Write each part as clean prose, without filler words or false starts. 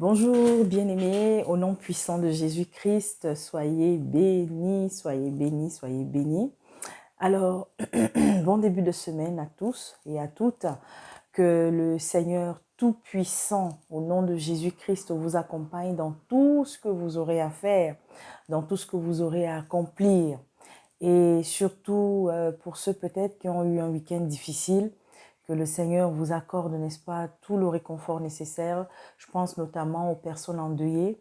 Bonjour bien-aimés, au nom puissant de Jésus-Christ, soyez bénis, soyez bénis, soyez bénis. Alors, bon début de semaine à tous et à toutes. Que le Seigneur Tout-Puissant, au nom de Jésus-Christ, vous accompagne dans tout ce que vous aurez à faire, dans tout ce que vous aurez à accomplir. Et surtout, pour ceux peut-être qui ont eu un week-end difficile, que le Seigneur vous accorde, n'est-ce pas, tout le réconfort nécessaire. Je pense notamment aux personnes endeuillées.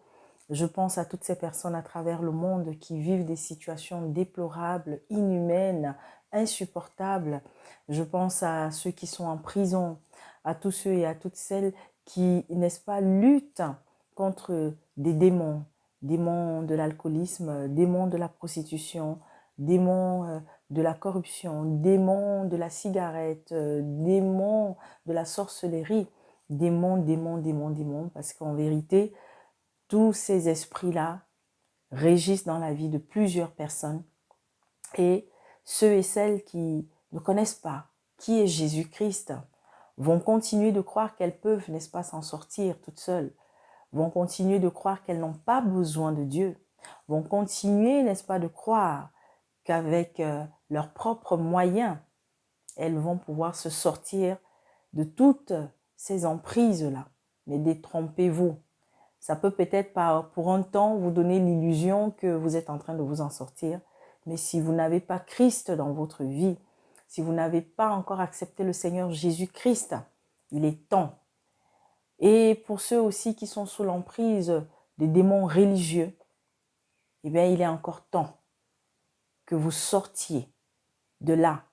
Je pense à toutes ces personnes à travers le monde qui vivent des situations déplorables, inhumaines, insupportables. Je pense à ceux qui sont en prison, à tous ceux et à toutes celles qui, n'est-ce pas, luttent contre des démons, démons de l'alcoolisme, démons de la prostitution, démons de la corruption, démons de la cigarette, démons de la sorcellerie, démons, parce qu'en vérité, tous ces esprits-là régissent dans la vie de plusieurs personnes. Et ceux et celles qui ne connaissent pas qui est Jésus-Christ vont continuer de croire qu'elles peuvent, n'est-ce pas, s'en sortir toutes seules, vont continuer de croire qu'elles n'ont pas besoin de Dieu, vont continuer, n'est-ce pas, de croire qu'avec leurs propres moyens, elles vont pouvoir se sortir de toutes ces emprises-là. Mais détrompez-vous. Ça peut peut-être pour un temps vous donner l'illusion que vous êtes en train de vous en sortir. Mais si vous n'avez pas Christ dans votre vie, si vous n'avez pas encore accepté le Seigneur Jésus-Christ, il est temps. Et pour ceux aussi qui sont sous l'emprise des démons religieux, eh bien, il est encore temps que vous sortiez de là,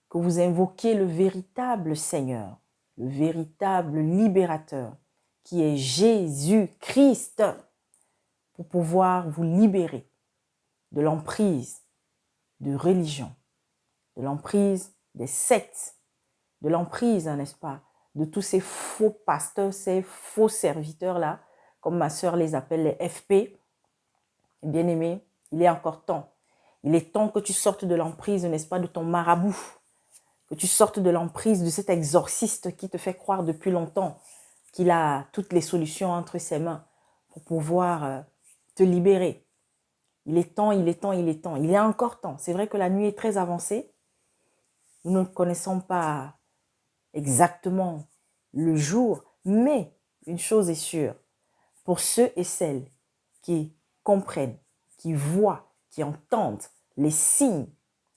que vous invoquiez le véritable Seigneur, le véritable libérateur, qui est Jésus-Christ, pour pouvoir vous libérer de l'emprise de religion, de l'emprise des sectes, de l'emprise, n'est-ce pas, de tous ces faux pasteurs, ces faux serviteurs-là, comme ma sœur les appelle les FP. Bien-aimé, il est encore temps. Il est temps que tu sortes de l'emprise, n'est-ce pas, de ton marabout, que tu sortes de l'emprise de cet exorciste qui te fait croire depuis longtemps qu'il a toutes les solutions entre ses mains pour pouvoir te libérer. Il est temps, il est temps, il est temps. Il est encore temps. C'est vrai que la nuit est très avancée. Nous ne connaissons pas exactement le jour, mais une chose est sûre, pour ceux et celles qui comprennent, qui voient, qui entendent les signes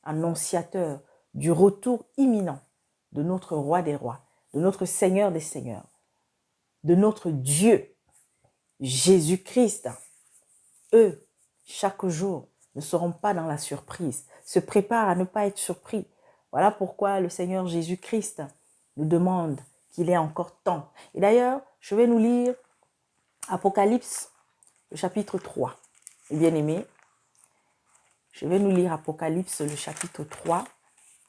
annonciateurs du retour imminent de notre roi des rois, de notre Seigneur des seigneurs, de notre Dieu, Jésus-Christ, eux, chaque jour, ne seront pas dans la surprise, se préparent à ne pas être surpris. Voilà pourquoi le Seigneur Jésus-Christ nous demande qu'il est encore temps. Et d'ailleurs, je vais nous lire Apocalypse, le chapitre 3. Bien-aimés, je vais nous lire Apocalypse, le chapitre 3.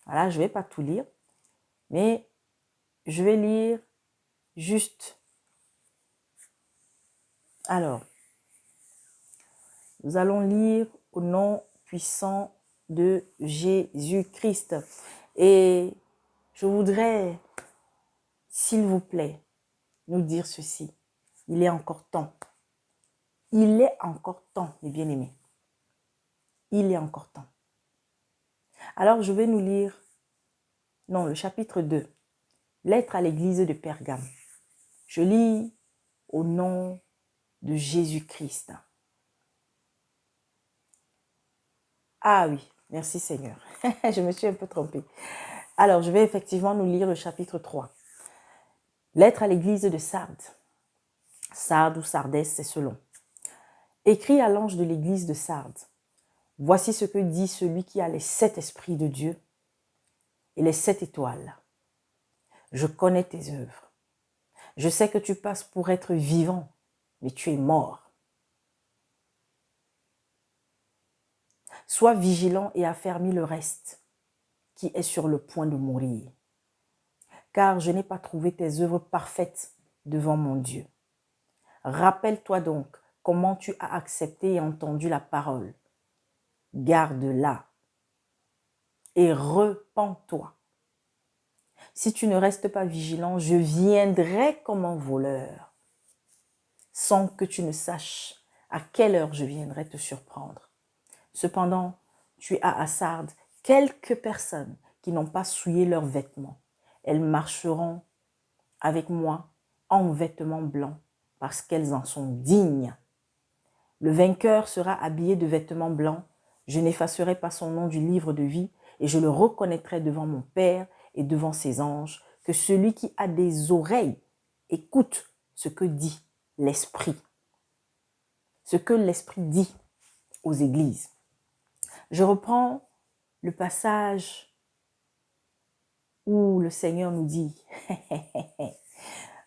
Voilà, je ne vais pas tout lire, mais je vais lire juste. Alors, nous allons lire au nom puissant de Jésus-Christ. Et je voudrais, s'il vous plaît, nous dire ceci. Il est encore temps. Il est encore temps, mes bien-aimés. Il est encore temps. Alors, je vais nous lire, le chapitre 2. Lettre à l'église de Pergame. Je lis au nom de Jésus-Christ. Ah oui, merci Seigneur. Je me suis un peu trompée. Alors, je vais effectivement nous lire le chapitre 3. Lettre à l'église de Sardes. Sardes ou Sardès, c'est selon. Écrit à l'ange de l'église de Sardes. Voici ce que dit celui qui a les 7 esprits de Dieu et les 7 étoiles. Je connais tes œuvres. Je sais que tu passes pour être vivant, mais tu es mort. Sois vigilant et affermis le reste, qui est sur le point de mourir. Car je n'ai pas trouvé tes œuvres parfaites devant mon Dieu. Rappelle-toi donc comment tu as accepté et entendu la parole. Garde-la et repens-toi. Si tu ne restes pas vigilant, je viendrai comme un voleur. sans que tu ne saches à quelle heure je viendrai te surprendre. Cependant, tu as à Sardes quelques personnes qui n'ont pas souillé leurs vêtements. Elles marcheront avec moi en vêtements blancs parce qu'elles en sont dignes. Le vainqueur sera habillé de vêtements blancs. Je n'effacerai pas son nom du livre de vie et je le reconnaîtrai devant mon Père et devant ses anges, que celui qui a des oreilles écoute ce que dit l'Esprit. Ce que l'Esprit dit aux églises. Je reprends le passage où le Seigneur nous dit,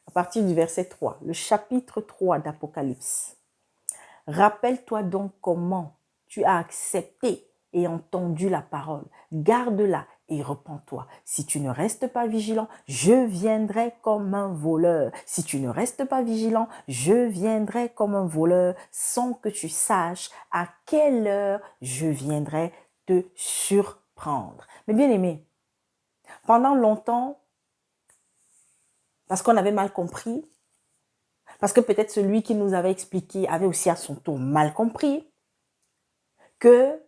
à partir du verset 3, le chapitre 3 d'Apocalypse. Rappelle-toi donc comment tu as accepté et entendu la parole. Garde-la et repens-toi. Si tu ne restes pas vigilant, je viendrai comme un voleur. Si tu ne restes pas vigilant, je viendrai comme un voleur sans que tu saches à quelle heure je viendrai te surprendre. Mais bien aimé, pendant longtemps, parce qu'on avait mal compris, parce que peut-être celui qui nous avait expliqué avait aussi à son tour mal compris, que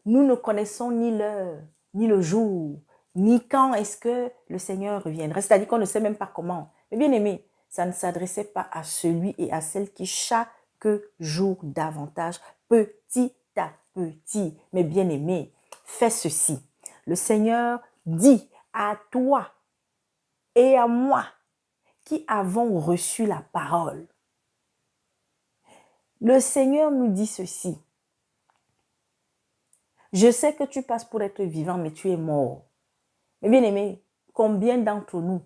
nous ne connaissons ni l'heure, ni le jour, ni quand est-ce que le Seigneur reviendra. C'est-à-dire qu'on ne sait même pas comment. Mais bien aimé, ça ne s'adressait pas à celui et à celle qui chaque jour davantage, petit à petit. Mais bien aimé, fais ceci. Le Seigneur dit à toi et à moi qui avons reçu la parole. Le Seigneur nous dit ceci. Je sais que tu passes pour être vivant, mais tu es mort. Mais bien aimé, combien d'entre nous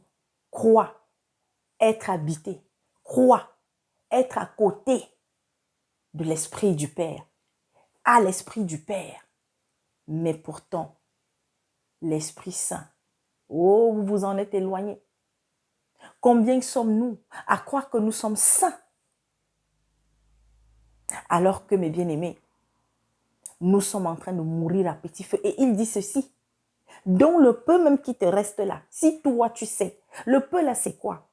croient être habités, croient être à côté de l'Esprit du Père, à l'Esprit du Père, mais pourtant, l'Esprit Saint, oh, vous vous en êtes éloignés. Combien sommes-nous à croire que nous sommes saints, alors que, mes bien-aimés, nous sommes en train de mourir à petit feu. Et il dit ceci, dont le peu même qui te reste là, si toi tu sais, le peu là c'est quoi?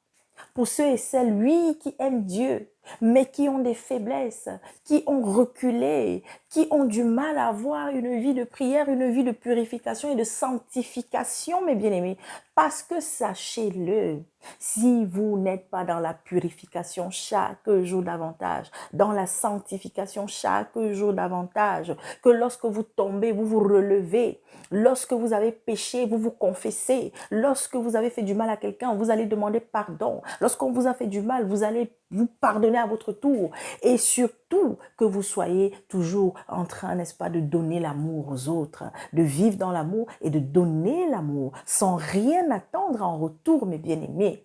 Pour ceux et celles, oui, qui aiment Dieu, mais qui ont des faiblesses, qui ont reculé, qui ont du mal à avoir une vie de prière, une vie de purification et de sanctification, mes bien-aimés. Parce que sachez-le, si vous n'êtes pas dans la purification chaque jour davantage, dans la sanctification chaque jour davantage, que lorsque vous tombez, vous vous relevez, lorsque vous avez péché, vous vous confessez, lorsque vous avez fait du mal à quelqu'un, vous allez demander pardon, lorsqu'on vous a fait du mal, vous allez vous pardonner à votre tour, et surtout que vous soyez toujours en train, n'est-ce pas, de donner l'amour aux autres, de vivre dans l'amour et de donner l'amour sans rien attendre en retour, mes bien-aimés.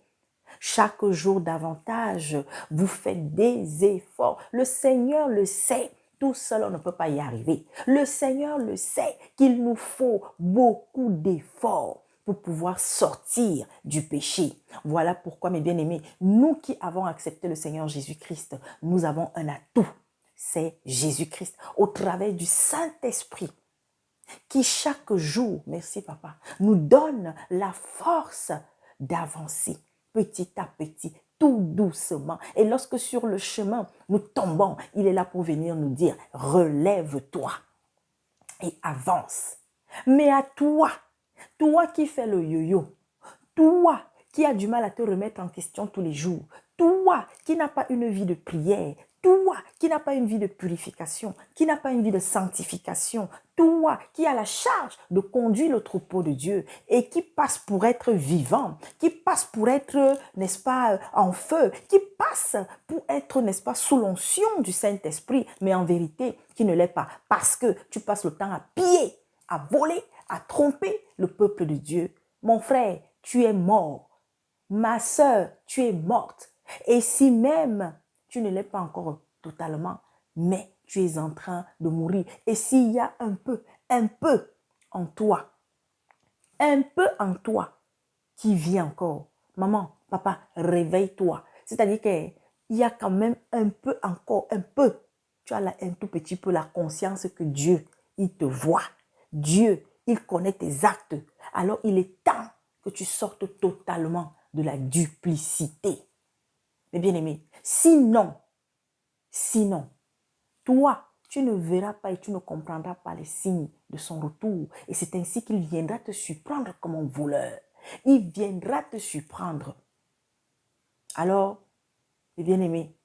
Chaque jour davantage, vous faites des efforts. Le Seigneur le sait. Tout seul, on ne peut pas y arriver. Le Seigneur le sait qu'il nous faut beaucoup d'efforts pour pouvoir sortir du péché. Voilà pourquoi, mes bien-aimés, nous qui avons accepté le Seigneur Jésus-Christ, nous avons un atout. C'est Jésus-Christ au travers du Saint-Esprit qui chaque jour, merci papa, nous donne la force d'avancer petit à petit, tout doucement. Et lorsque sur le chemin, nous tombons, il est là pour venir nous dire, relève-toi et avance. Mais à toi, toi qui fais le yo-yo, toi qui as du mal à te remettre en question tous les jours, toi qui n'as pas une vie de prière, toi qui n'as pas une vie de purification, qui n'a pas une vie de sanctification, toi qui as la charge de conduire le troupeau de Dieu et qui passe pour être vivant, qui passe pour être, n'est-ce pas, en feu, qui passe pour être, n'est-ce pas, sous l'onction du Saint-Esprit, mais en vérité qui ne l'est pas, parce que tu passes le temps à piller, à voler, à tromper le peuple de Dieu. Mon frère, tu es mort. Ma sœur, tu es morte. Et si même tu ne l'es pas encore totalement, mais tu es en train de mourir. Et s'il y a un peu un peu en toi qui vit encore, maman, papa, réveille-toi. C'est-à-dire qu'il y a quand même un peu encore, un peu. Tu as là un tout petit peu la conscience que Dieu, il te voit. Dieu, il connaît tes actes. Alors il est temps que tu sortes totalement de la duplicité. Mais bien aimé, sinon, Sinon, toi, tu ne verras pas et tu ne comprendras pas les signes de son retour. Et c'est ainsi qu'il viendra te surprendre comme un voleur. Il viendra te surprendre. Alors, mes bien-aimés,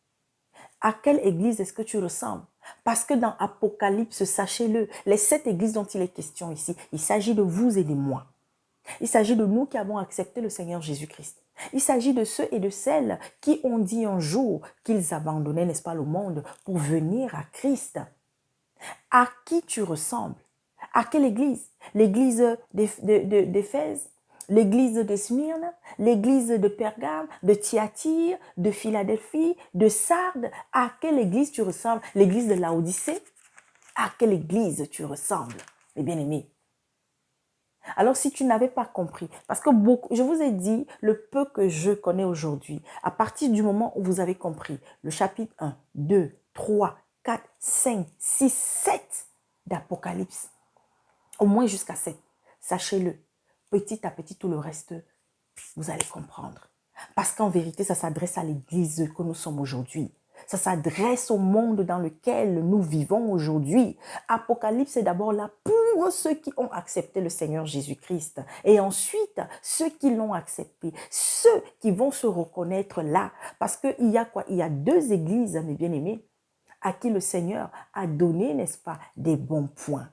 à quelle église est-ce que tu ressembles? Parce que dans Apocalypse, sachez-le, les 7 églises dont il est question ici, il s'agit de vous et de moi. Il s'agit de nous qui avons accepté le Seigneur Jésus-Christ. Il s'agit de ceux et de celles qui ont dit un jour qu'ils abandonnaient, n'est-ce pas, le monde pour venir à Christ. À qui tu ressembles? À quelle église? L'église d'Éphèse? L'église de Smyrne? L'église de Pergame? De Thyatire? De Philadelphie? De Sardes? À quelle église tu ressembles? L'église de Laodicée? À quelle église tu ressembles, mes bien-aimés? Alors, si tu n'avais pas compris, parce que je vous ai dit le peu que je connais aujourd'hui, à partir du moment où vous avez compris le chapitre 1, 2, 3, 4, 5, 6, 7 d'Apocalypse, au moins jusqu'à 7, sachez-le, petit à petit, tout le reste, vous allez comprendre. Parce qu'en vérité, ça s'adresse à l'église que nous sommes aujourd'hui. Ça s'adresse au monde dans lequel nous vivons aujourd'hui. Apocalypse est d'abord là pour ceux qui ont accepté le Seigneur Jésus-Christ. Et ensuite, ceux qui l'ont accepté, ceux qui vont se reconnaître là. Parce qu'il y a quoi? Il y a 2 églises, mes bien-aimés, à qui le Seigneur a donné, n'est-ce pas, des bons points.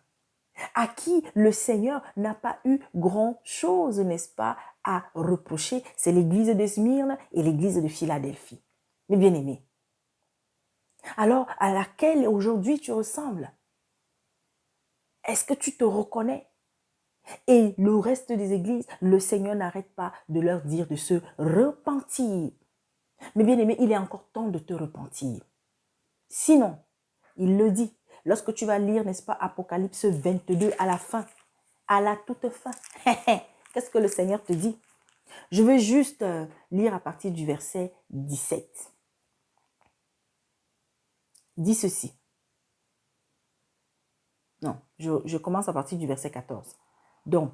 À qui le Seigneur n'a pas eu grand-chose, n'est-ce pas, à reprocher. C'est l'église de Smyrne et l'église de Philadelphie. Mes bien-aimés. Alors, à laquelle aujourd'hui tu ressembles? Est-ce que tu te reconnais? Et le reste des églises, le Seigneur n'arrête pas de leur dire de se repentir. Mais bien aimé, il est encore temps de te repentir. Sinon, il le dit, lorsque tu vas lire, n'est-ce pas, Apocalypse 22 à la fin, à la toute fin, qu'est-ce que le Seigneur te dit? Je veux juste lire à partir du verset 17. Dit ceci. Non, je commence à partir du verset 14. Donc,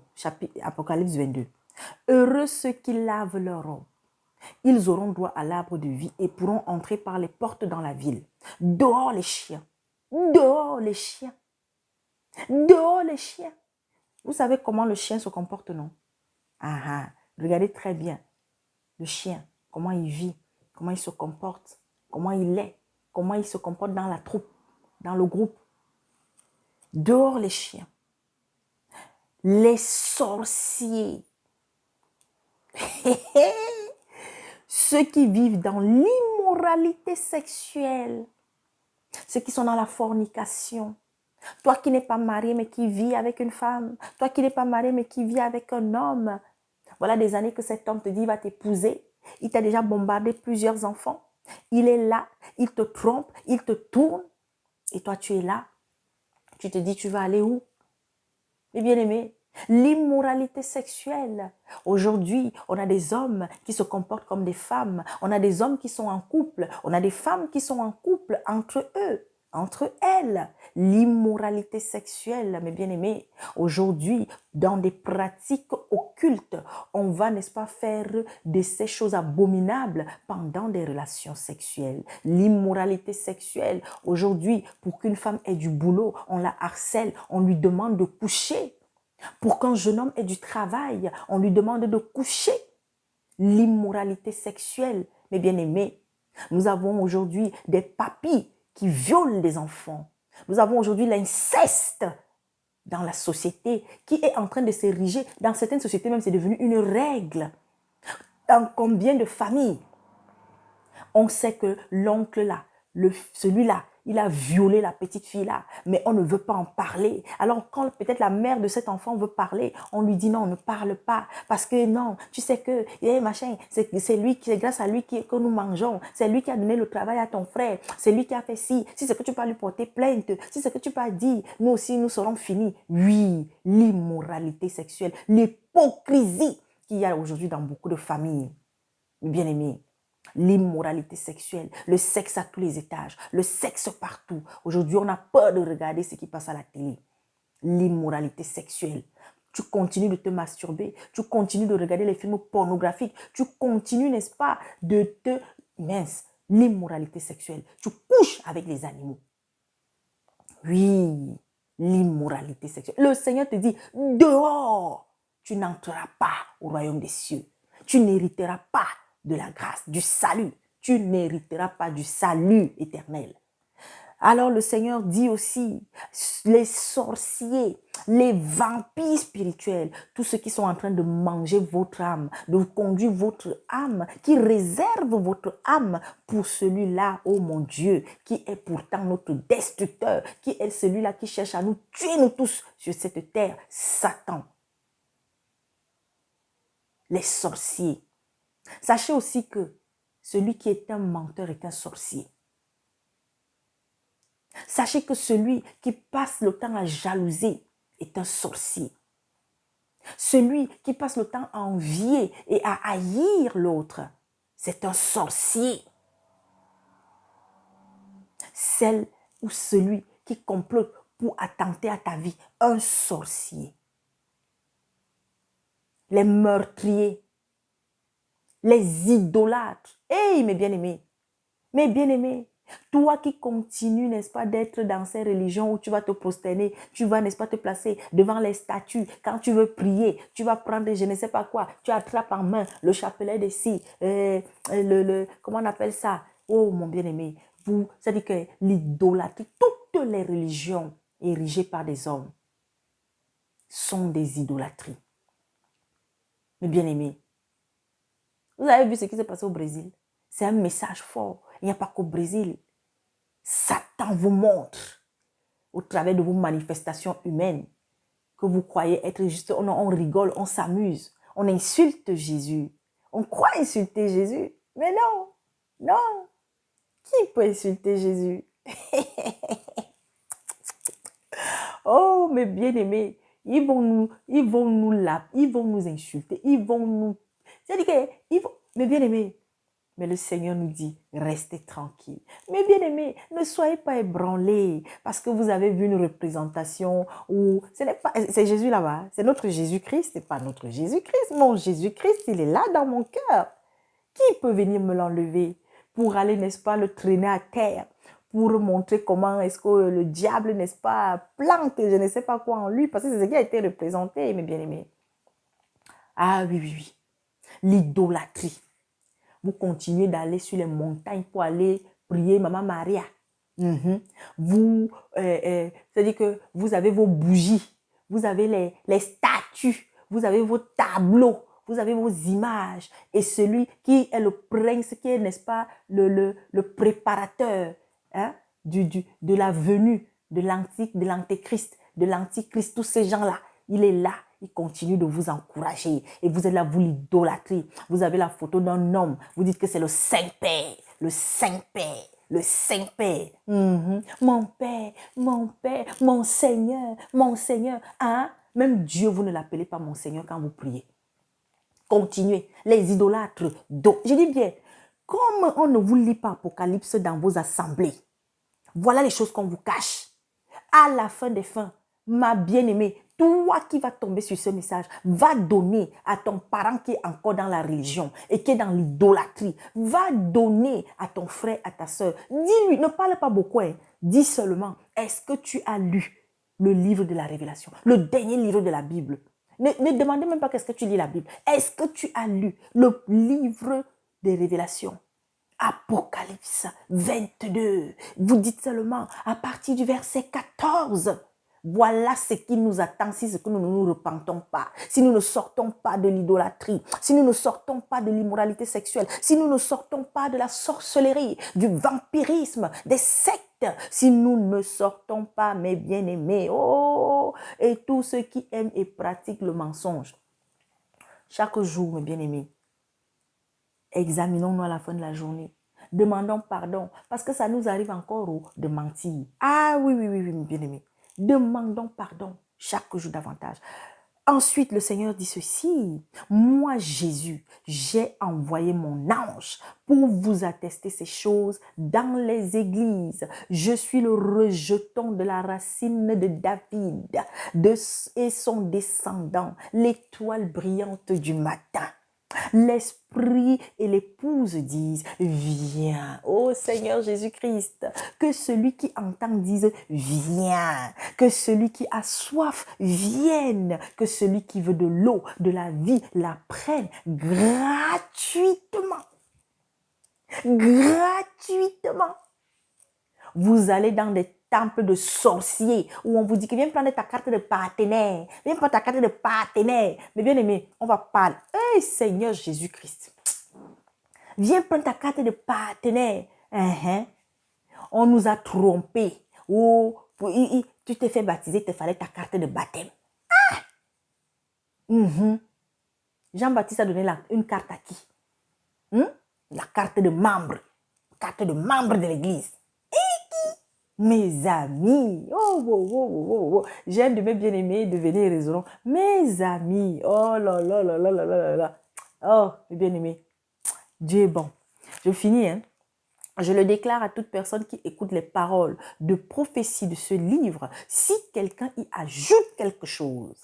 Apocalypse 22. Heureux ceux qui lavent leurs robes. Ils auront droit à l'arbre de vie et pourront entrer par les portes dans la ville. Dehors les chiens. Dehors les chiens. Dehors les chiens. Vous savez comment le chien se comporte, non? Regardez très bien. Le chien, comment il vit, comment il se comporte, comment il est, comment il se comporte dans la troupe, dans le groupe. Dehors les chiens. Les sorciers. Ceux qui vivent dans l'immoralité sexuelle. Ceux qui sont dans la fornication. Toi qui n'es pas marié mais qui vis avec une femme. Toi qui n'es pas marié mais qui vis avec un homme. Voilà des années que cet homme te dit il va t'épouser. Il t'a déjà bombardé plusieurs enfants. Il est là, il te trompe, il te tourne. Et toi tu es là. Tu te dis tu vas aller où? Mais bien aimé, l'immoralité sexuelle. Aujourd'hui, on a des hommes qui se comportent comme des femmes. On a des hommes qui sont en couple. On a des femmes qui sont en couple entre eux, entre elles. L'immoralité sexuelle, mes bien-aimés. Aujourd'hui, dans des pratiques occultes, on va, n'est-ce pas, faire de ces choses abominables pendant des relations sexuelles. L'immoralité sexuelle. Aujourd'hui, pour qu'une femme ait du boulot, on la harcèle, on lui demande de coucher. Pour qu'un jeune homme ait du travail, on lui demande de coucher. L'immoralité sexuelle, mes bien-aimés. Nous avons aujourd'hui des papis qui violent des enfants. Nous avons aujourd'hui l'inceste dans la société qui est en train de s'ériger. Dans certaines sociétés même, c'est devenu une règle. Dans combien de familles on sait que l'oncle là, celui-là, il a violé la petite fille là, mais on ne veut pas en parler. Alors quand peut-être la mère de cet enfant veut parler, on lui dit non, on ne parle pas. Parce que non, tu sais que, machin, c'est grâce à lui que nous mangeons. C'est lui qui a donné le travail à ton frère. C'est lui qui a fait ci. Si c'est que tu peux lui porter plainte, si c'est que tu peux dire, nous aussi nous serons finis. Oui, l'immoralité sexuelle, l'hypocrisie qu'il y a aujourd'hui dans beaucoup de familles. Bien aimés. L'immoralité sexuelle, le sexe à tous les étages, le sexe partout. Aujourd'hui, on a peur de regarder ce qui passe à la télé. L'immoralité sexuelle. Tu continues de te masturber, tu continues de regarder les films pornographiques, tu continues, n'est-ce pas, de te... Mince, l'immoralité sexuelle. Tu couches avec les animaux. Oui, l'immoralité sexuelle. Le Seigneur te dit, dehors, tu n'entreras pas au royaume des cieux. Tu n'hériteras pas de la grâce, du salut. Tu n'hériteras pas du salut éternel. Alors le Seigneur dit aussi, les sorciers, les vampires spirituels, tous ceux qui sont en train de manger votre âme, de conduire votre âme, qui réservent votre âme pour celui-là, oh mon Dieu, qui est pourtant notre destructeur, qui est celui-là qui cherche à nous tuer nous tous sur cette terre, Satan. Les sorciers. Sachez aussi que celui qui est un menteur est un sorcier. Sachez que celui qui passe le temps à jalouser est un sorcier. Celui qui passe le temps à envier et à haïr l'autre, c'est un sorcier. Celle ou celui qui complote pour attenter à ta vie, un sorcier. Les meurtriers, les idolâtres. Hey, mes bien-aimés, toi qui continues, n'est-ce pas, d'être dans ces religions où tu vas te prosterner, tu vas, n'est-ce pas, te placer devant les statues. Quand tu veux prier, tu vas prendre je ne sais pas quoi, tu attrapes en main le chapelet de ci, comment on appelle ça? Oh, mon bien-aimé, c'est-à-dire que l'idolâtrie, toutes les religions érigées par des hommes sont des idolâtries. Mes bien-aimés, vous avez vu ce qui s'est passé au Brésil? C'est un message fort. Il n'y a pas qu'au Brésil. Satan vous montre, au travers de vos manifestations humaines, que vous croyez être juste. On rigole, on s'amuse, on insulte Jésus. On croit insulter Jésus. Mais non, non. Qui peut insulter Jésus? Oh, mes bien-aimés, ils vont nous insulter. C'est-à-dire que, mes bien-aimés, mais le Seigneur nous dit, restez tranquilles. Mes bien-aimés, ne soyez pas ébranlés parce que vous avez vu une représentation où c'est Jésus là-bas, c'est notre Jésus-Christ, c'est pas notre Jésus-Christ. Mon Jésus-Christ, il est là dans mon cœur. Qui peut venir me l'enlever pour aller, n'est-ce pas, le traîner à terre, pour montrer comment est-ce que le diable, n'est-ce pas, plante, je ne sais pas quoi en lui, parce que c'est ce qui a été représenté, mes bien-aimés. Ah oui, oui, oui. L'idolâtrie. Vous continuez d'aller sur les montagnes pour aller prier Maman Maria. C'est-à-dire que vous avez vos bougies, vous avez les statues, vous avez vos tableaux, vous avez vos images. Et celui qui est le prince, qui est, n'est-ce pas, le préparateur de la venue de l'antéchrist, de l'antichrist, tous ces gens-là, il est là. Il continue de vous encourager. Et vous êtes là, vous l'idolâtrez. Vous avez la photo d'un homme. Vous dites que c'est le Saint-Père. Le Saint-Père. Le Saint-Père. Mon Père, mon Père, mon Seigneur, mon Seigneur. Hein? Même Dieu, vous ne l'appelez pas mon Seigneur quand vous priez. Continuez. Les idolâtres. Je dis bien, comme on ne vous lit pas Apocalypse dans vos assemblées, voilà les choses qu'on vous cache. À la fin des fins, ma bien-aimée, toi qui vas tomber sur ce message, va donner à ton parent qui est encore dans la religion et qui est dans l'idolâtrie. Va donner à ton frère, à ta soeur. Dis-lui, ne parle pas beaucoup, hein. Dis seulement, est-ce que tu as lu le livre de la Révélation, le dernier livre de la Bible? Ne demandez même pas qu'est-ce que tu lis la Bible. Est-ce que tu as lu le livre des Révélations? Apocalypse 22. Vous dites seulement à partir du verset 14. Voilà ce qui nous attend si ce que nous ne nous repentons pas, si nous ne sortons pas de l'idolâtrie, si nous ne sortons pas de l'immoralité sexuelle, si nous ne sortons pas de la sorcellerie, du vampirisme, des sectes, si nous ne sortons pas, mes bien-aimés, et tous ceux qui aiment et pratiquent le mensonge. Chaque jour, mes bien-aimés, examinons-nous à la fin de la journée. Demandons pardon, parce que ça nous arrive encore de mentir. Ah oui, oui, oui, oui, mes bien-aimés. Demandons pardon chaque jour davantage. Ensuite, le Seigneur dit ceci. Moi, Jésus, j'ai envoyé mon ange pour vous attester ces choses dans les églises. Je suis le rejeton de la racine de David et son descendant, l'étoile brillante du matin. L'esprit et l'épouse disent, viens. Ô Seigneur Jésus-Christ, que celui qui entend dise, viens. Que celui qui a soif vienne. Que celui qui veut de l'eau, de la vie, la prenne gratuitement. Gratuitement. Vous allez dans des temples de sorciers où on vous dit que viens prendre ta carte de partenaire. Viens prendre ta carte de partenaire. Mais bien aimé, on va parler. Hey Seigneur Jésus-Christ. Viens prendre ta carte de partenaire. On nous a trompés. Oh, tu t'es fait baptiser, il te fallait ta carte de baptême. Jean-Baptiste a donné une carte à qui? La carte de membre. Carte de membre de l'église. Mes amis, j'ai un de mes bien-aimés devenir raisonnant. Mes amis, oh là là là là là là là. Oh, mes bien-aimés, Dieu est bon. Je finis, hein. Je le déclare à toute personne qui écoute les paroles de prophétie de ce livre. Si quelqu'un y ajoute quelque chose,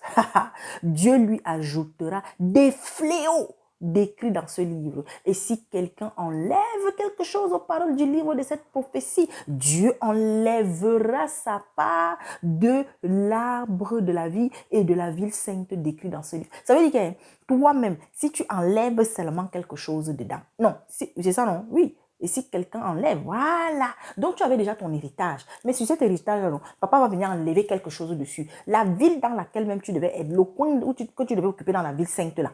Dieu lui ajoutera des fléaux décrits dans ce livre. Et si quelqu'un enlève quelque chose aux paroles du livre de cette prophétie, Dieu enlèvera sa part de l'arbre de la vie et de la ville sainte décrit dans ce livre. Ça veut dire que toi-même, si tu enlèves seulement quelque chose dedans, non, c'est ça non, oui. Et si quelqu'un enlève, voilà. Donc, tu avais déjà ton héritage. Mais sur cet héritage, papa va venir enlever quelque chose dessus. La ville dans laquelle même tu devais être, le coin que tu devais occuper dans la ville sainte là,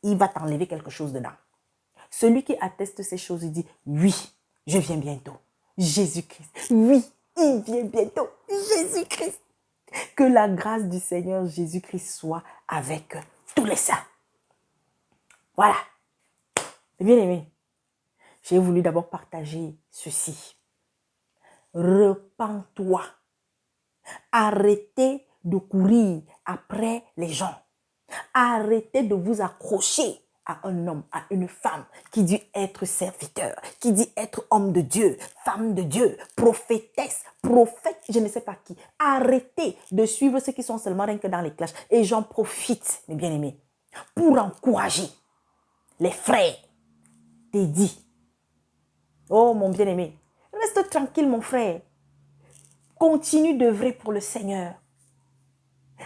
il va t'enlever quelque chose dedans. Celui qui atteste ces choses, il dit, oui, je viens bientôt. Jésus-Christ. Oui, il vient bientôt. Jésus-Christ. Que la grâce du Seigneur Jésus-Christ soit avec tous les saints. Voilà. Bien aimé. J'ai voulu d'abord partager ceci. Repens-toi. Arrêtez de courir après les gens. Arrêtez de vous accrocher à un homme, à une femme qui dit être serviteur, qui dit être homme de Dieu, femme de Dieu, prophétesse, prophète, je ne sais pas qui. Arrêtez de suivre ceux qui sont seulement rien que dans les clashs. Et j'en profite, mes bien-aimés, pour encourager les frères. T'es dit. Oh, mon bien-aimé, reste tranquille, mon frère. Continue d'œuvrer pour le Seigneur.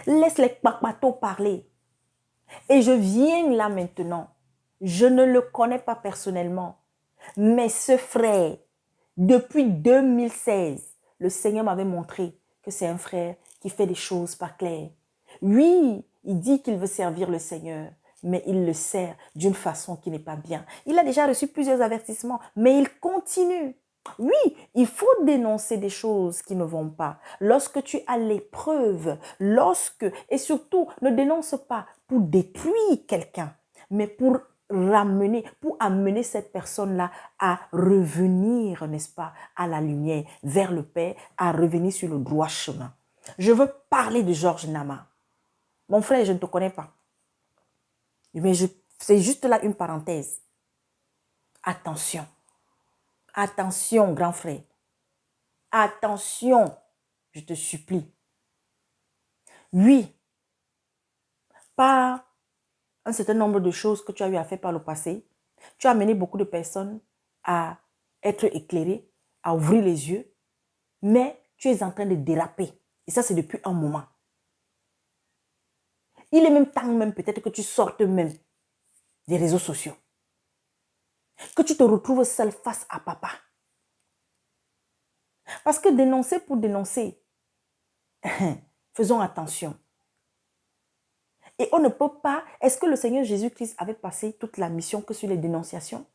Laisse les bateaux parler. Et je viens là maintenant. Je ne le connais pas personnellement. Mais ce frère, depuis 2016, le Seigneur m'avait montré que c'est un frère qui fait des choses pas claires. Oui, il dit qu'il veut servir le Seigneur, mais il le sert d'une façon qui n'est pas bien. Il a déjà reçu plusieurs avertissements, mais il continue. Oui, il faut dénoncer des choses qui ne vont pas. Lorsque tu as l'épreuve, et surtout, ne dénonce pas pour détruire quelqu'un, mais pour amener cette personne-là à revenir, n'est-ce pas, à la lumière, vers le Père, à revenir sur le droit chemin. Je veux parler de Georges Nama. Mon frère, je ne te connais pas. Mais c'est juste là une parenthèse. Attention. Attention, grand frère. Attention, je te supplie. Oui, par un certain nombre de choses que tu as eu à faire par le passé, tu as amené beaucoup de personnes à être éclairées, à ouvrir les yeux, mais tu es en train de déraper. Et ça, c'est depuis un moment. Il est même temps même peut-être que tu sortes même des réseaux sociaux. Que tu te retrouves seul face à papa. Parce que dénoncer pour dénoncer, faisons attention. Et on ne peut pas... Est-ce que le Seigneur Jésus-Christ avait passé toute la mission que sur les dénonciations?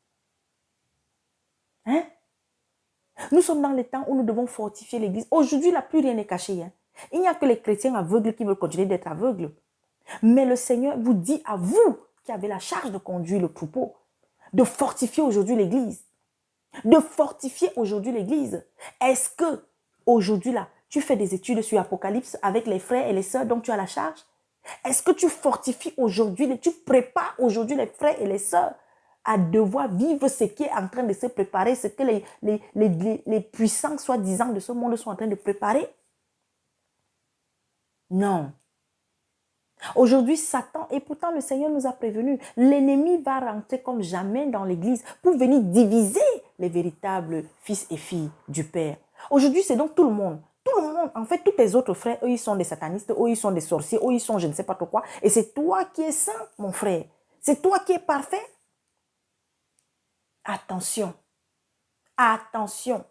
Hein? Nous sommes dans les temps où nous devons fortifier l'Église. Aujourd'hui, là, plus rien n'est caché. Hein? Il n'y a que les chrétiens aveugles qui veulent continuer d'être aveugles. Mais le Seigneur vous dit à vous qui avez la charge de conduire le troupeau, de fortifier aujourd'hui l'Église. De fortifier aujourd'hui l'Église. Est-ce que aujourd'hui, là, tu fais des études sur Apocalypse avec les frères et les sœurs dont tu as la charge? Est-ce que tu fortifies aujourd'hui, tu prépares aujourd'hui les frères et les sœurs à devoir vivre ce qui est en train de se préparer, ce que les puissants soi-disant de ce monde sont en train de préparer? Non. Aujourd'hui, Satan, et pourtant le Seigneur nous a prévenus, l'ennemi va rentrer comme jamais dans l'église pour venir diviser les véritables fils et filles du Père. Aujourd'hui, c'est donc tout le monde. Tout le monde, en fait, tous tes autres frères, eux, ils sont des satanistes, eux, ils sont des sorciers, eux, ils sont je ne sais pas trop quoi. Et c'est toi qui es saint, mon frère. C'est toi qui es parfait. Attention. Attention.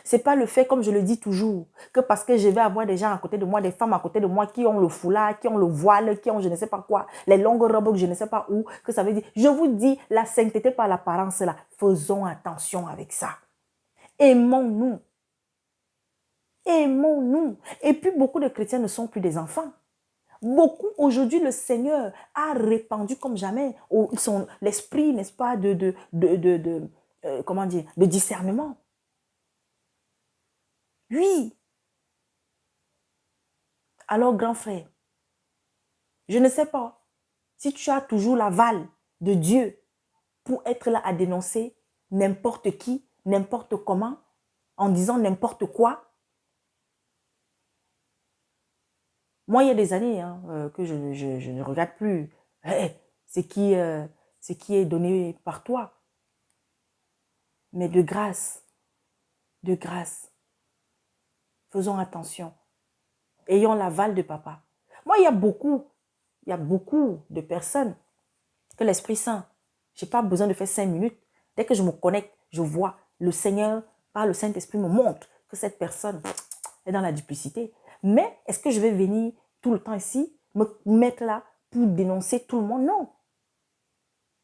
Ce n'est pas le fait, comme je le dis toujours, que parce que je vais avoir des gens à côté de moi, des femmes à côté de moi qui ont le foulard, qui ont le voile, qui ont je ne sais pas quoi, les longues robes que je ne sais pas où, que ça veut dire. Je vous dis, la sainteté par l'apparence là, faisons attention avec ça. Aimons-nous. Aimons-nous. Et puis beaucoup de chrétiens ne sont plus des enfants. Beaucoup, aujourd'hui, le Seigneur a répandu comme jamais l'esprit, n'est-ce pas, comment dire, de discernement. Oui. Alors, grand frère, je ne sais pas si tu as toujours l'aval de Dieu pour être là à dénoncer n'importe qui, n'importe comment, en disant n'importe quoi. Moi, il y a des années que je ne regarde plus ce qui est donné par toi. Mais de grâce, faisons attention. Ayons l'aval de papa. Moi, il y a beaucoup de personnes que l'Esprit Saint, je n'ai pas besoin de faire 5 minutes. Dès que je me connecte, je vois le Seigneur, par le Saint-Esprit, me montre que cette personne est dans la duplicité. Mais est-ce que je vais venir tout le temps ici, me mettre là pour dénoncer tout le monde? Non.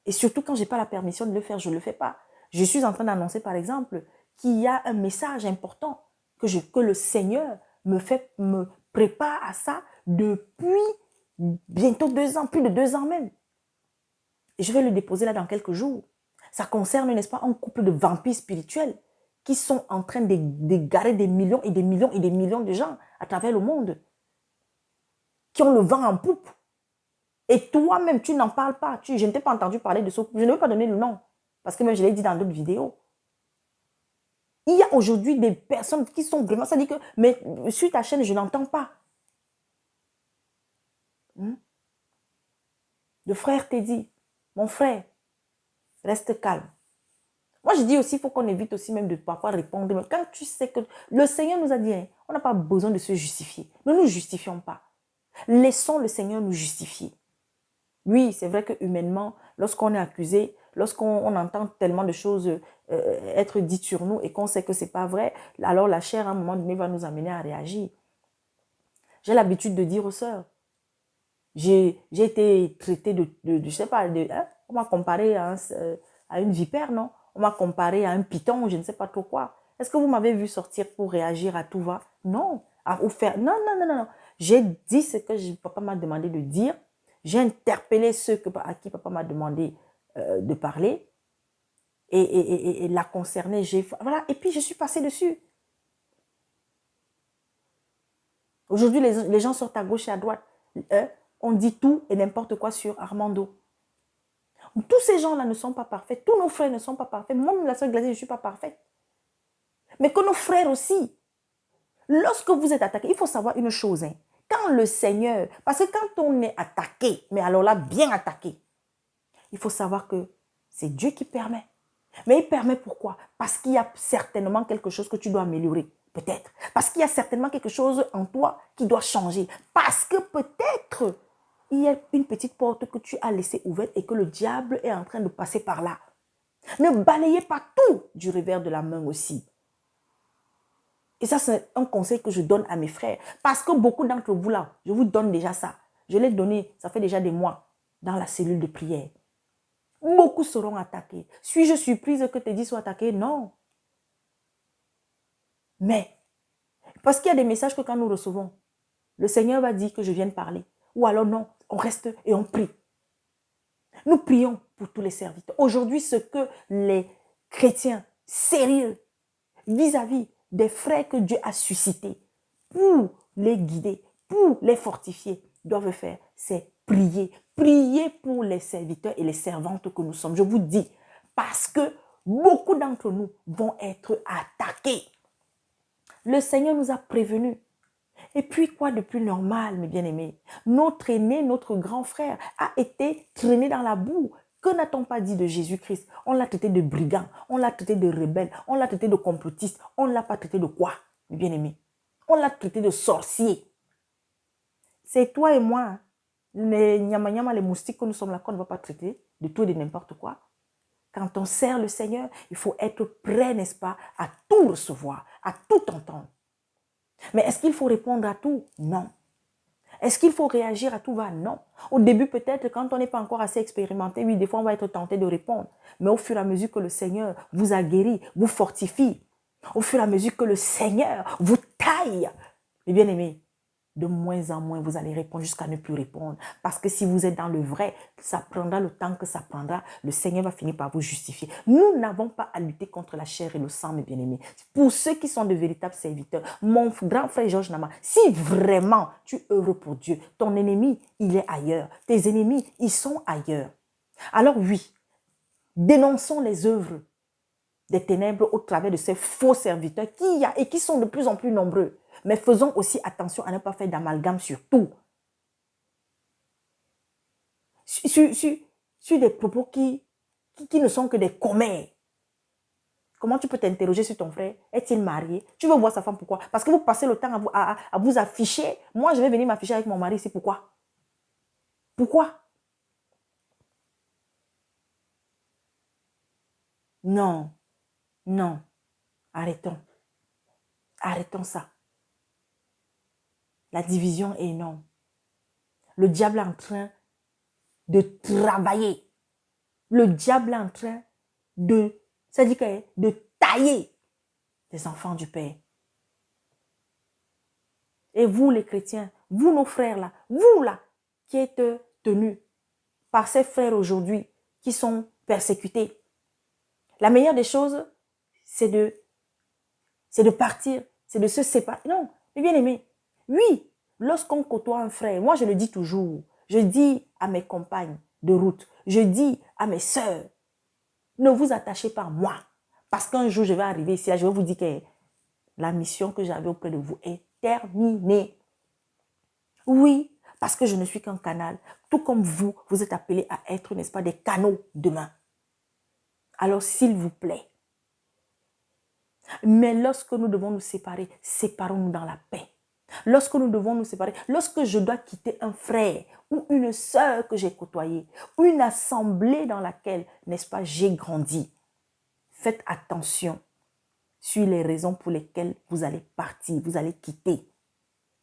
Et surtout quand je n'ai pas la permission de le faire, je ne le fais pas. Je suis en train d'annoncer, par exemple, qu'il y a un message important que le Seigneur me prépare à ça depuis bientôt 2 ans, plus de 2 ans même. Et je vais le déposer là dans quelques jours. Ça concerne, n'est-ce pas, un couple de vampires spirituels qui sont en train d'égarer des millions et des millions et des millions de gens à travers le monde, qui ont le vent en poupe. Et toi-même, tu n'en parles pas. Je ne t'ai pas entendu parler de ça. Je ne vais pas donner le nom, parce que même je l'ai dit dans d'autres vidéos. Il y a aujourd'hui des personnes qui sont vraiment... Ça dit que, mais sur ta chaîne, je n'entends pas. Le frère t'a dit, mon frère, reste calme. Moi, je dis aussi, il faut qu'on évite aussi même de parfois répondre. Mais quand tu sais que le Seigneur nous a dit, hein, on n'a pas besoin de se justifier. Ne nous justifions pas. Laissons le Seigneur nous justifier. Oui, c'est vrai que humainement, lorsqu'on est accusé, lorsqu'on entend tellement de choses être dites sur nous et qu'on sait que ce n'est pas vrai, alors la chair, à un moment donné, va nous amener à réagir. J'ai l'habitude de dire aux sœurs, j'ai été traitée je sais pas, on m'a comparé à une vipère, non? On m'a comparé à un python, je ne sais pas trop quoi. Est-ce que vous m'avez vu sortir pour réagir à tout va? Non. Ou faire, non, non, non, non, non. J'ai dit ce que papa m'a demandé de dire. J'ai interpellé ceux à qui papa m'a demandé de parler. Et la concernée, voilà. Et puis, je suis passée dessus. Aujourd'hui, les gens sortent à gauche et à droite. On dit tout et n'importe quoi sur Armando. Tous ces gens-là ne sont pas parfaits. Tous nos frères ne sont pas parfaits. Moi-même, la sœur Gladys, je ne suis pas parfaite. Mais que nos frères aussi. Lorsque vous êtes attaqué, il faut savoir une chose. Hein. Quand le Seigneur... Parce que quand on est attaqué, mais alors là, bien attaqué, il faut savoir que c'est Dieu qui permet. Mais il permet pourquoi? Parce qu'il y a certainement quelque chose que tu dois améliorer. Peut-être. Parce qu'il y a certainement quelque chose en toi qui doit changer. Parce que peut-être... il y a une petite porte que tu as laissée ouverte et que le diable est en train de passer par là. Ne balayez pas tout du revers de la main aussi. Et ça, c'est un conseil que je donne à mes frères. Parce que beaucoup d'entre vous là, je vous donne déjà ça. Je l'ai donné, ça fait déjà des mois, dans la cellule de prière. Beaucoup seront attaqués. Suis-je surprise que tes 10 soient attaqués? Non. Mais, parce qu'il y a des messages que quand nous recevons, le Seigneur va dire que je vienne parler. Ou alors non, on reste et on prie. Nous prions pour tous les serviteurs. Aujourd'hui, ce que les chrétiens sérieux vis-à-vis des frères que Dieu a suscités pour les guider, pour les fortifier, doivent faire, c'est prier. Prier pour les serviteurs et les servantes que nous sommes. Je vous dis, parce que beaucoup d'entre nous vont être attaqués. Le Seigneur nous a prévenus. Et puis, quoi de plus normal, mes bien-aimés? Notre aîné, notre grand frère a été traîné dans la boue. Que n'a-t-on pas dit de Jésus-Christ? On l'a traité de brigand, on l'a traité de rebelle, on l'a traité de complotiste. On ne l'a pas traité de quoi, mes bien-aimés? On l'a traité de sorcier. C'est toi et moi, hein, les nyama-nyama, les moustiques que nous sommes là, qu'on ne va pas traiter de tout et de n'importe quoi. Quand on sert le Seigneur, il faut être prêt, n'est-ce pas, à tout recevoir, à tout entendre. Mais est-ce qu'il faut répondre à tout? Non. Est-ce qu'il faut réagir à tout va? Non. Au début, peut-être, quand on n'est pas encore assez expérimenté, oui, des fois, on va être tenté de répondre. Mais au fur et à mesure que le Seigneur vous a guéri, vous fortifie, au fur et à mesure que le Seigneur vous taille, mes bien-aimés, de moins en moins, vous allez répondre jusqu'à ne plus répondre. Parce que si vous êtes dans le vrai, ça prendra le temps que ça prendra. Le Seigneur va finir par vous justifier. Nous n'avons pas à lutter contre la chair et le sang, mes bien-aimés. Pour ceux qui sont de véritables serviteurs, mon grand frère Georges Nama, si vraiment tu œuvres pour Dieu, ton ennemi, il est ailleurs. Tes ennemis, ils sont ailleurs. Alors oui, dénonçons les œuvres des ténèbres au travers de ces faux serviteurs qu'il y a et qui sont de plus en plus nombreux. Mais faisons aussi attention à ne pas faire d'amalgame sur tout. Sur des propos qui ne sont que des commères. Comment tu peux t'interroger sur ton frère? Est-il marié? Tu veux voir sa femme, pourquoi? Parce que vous passez le temps à vous afficher. Moi, je vais venir m'afficher avec mon mari, c'est pourquoi? Pourquoi? Non, non, arrêtons. Arrêtons ça. La division est énorme. Le diable est en train de travailler. Le diable est en train de, ça dit que, de tailler les enfants du Père. Et vous les chrétiens, vous nos frères là, vous là, qui êtes tenus par ces frères aujourd'hui qui sont persécutés, la meilleure des choses, c'est de partir, c'est de se séparer. Non, mais bien aimé, oui, lorsqu'on côtoie un frère, moi je le dis toujours, je dis à mes compagnes de route, je dis à mes sœurs, ne vous attachez pas à moi, parce qu'un jour je vais arriver ici, là, je vais vous dire que la mission que j'avais auprès de vous est terminée. Oui, parce que je ne suis qu'un canal, tout comme vous, vous êtes appelés à être, n'est-ce pas, des canaux demain. Alors s'il vous plaît, mais lorsque nous devons nous séparer, séparons-nous dans la paix. Lorsque nous devons nous séparer, lorsque je dois quitter un frère ou une sœur que j'ai côtoyée, ou une assemblée dans laquelle, n'est-ce pas, j'ai grandi, faites attention sur les raisons pour lesquelles vous allez partir, vous allez quitter.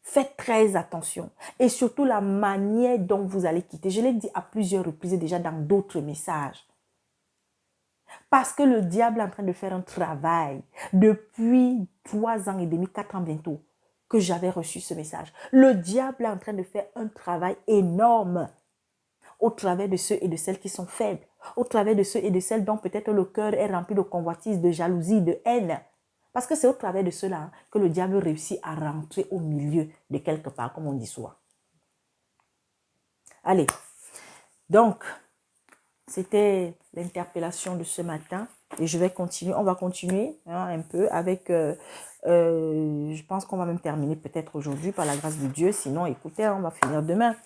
Faites très attention et surtout la manière dont vous allez quitter. Je l'ai dit à plusieurs reprises déjà dans d'autres messages. Parce que le diable est en train de faire un travail depuis 3 ans et demi, 4 ans bientôt, que j'avais reçu ce message. Le diable est en train de faire un travail énorme au travers de ceux et de celles qui sont faibles, au travers de ceux et de celles dont peut-être le cœur est rempli de convoitise, de jalousie, de haine. Parce que c'est au travers de cela que le diable réussit à rentrer au milieu de quelque part, comme on dit souvent. Allez, donc, c'était l'interpellation de ce matin et je vais continuer, on va continuer un peu avec, je pense qu'on va même terminer peut-être aujourd'hui par la grâce de Dieu, sinon écoutez, on va finir demain.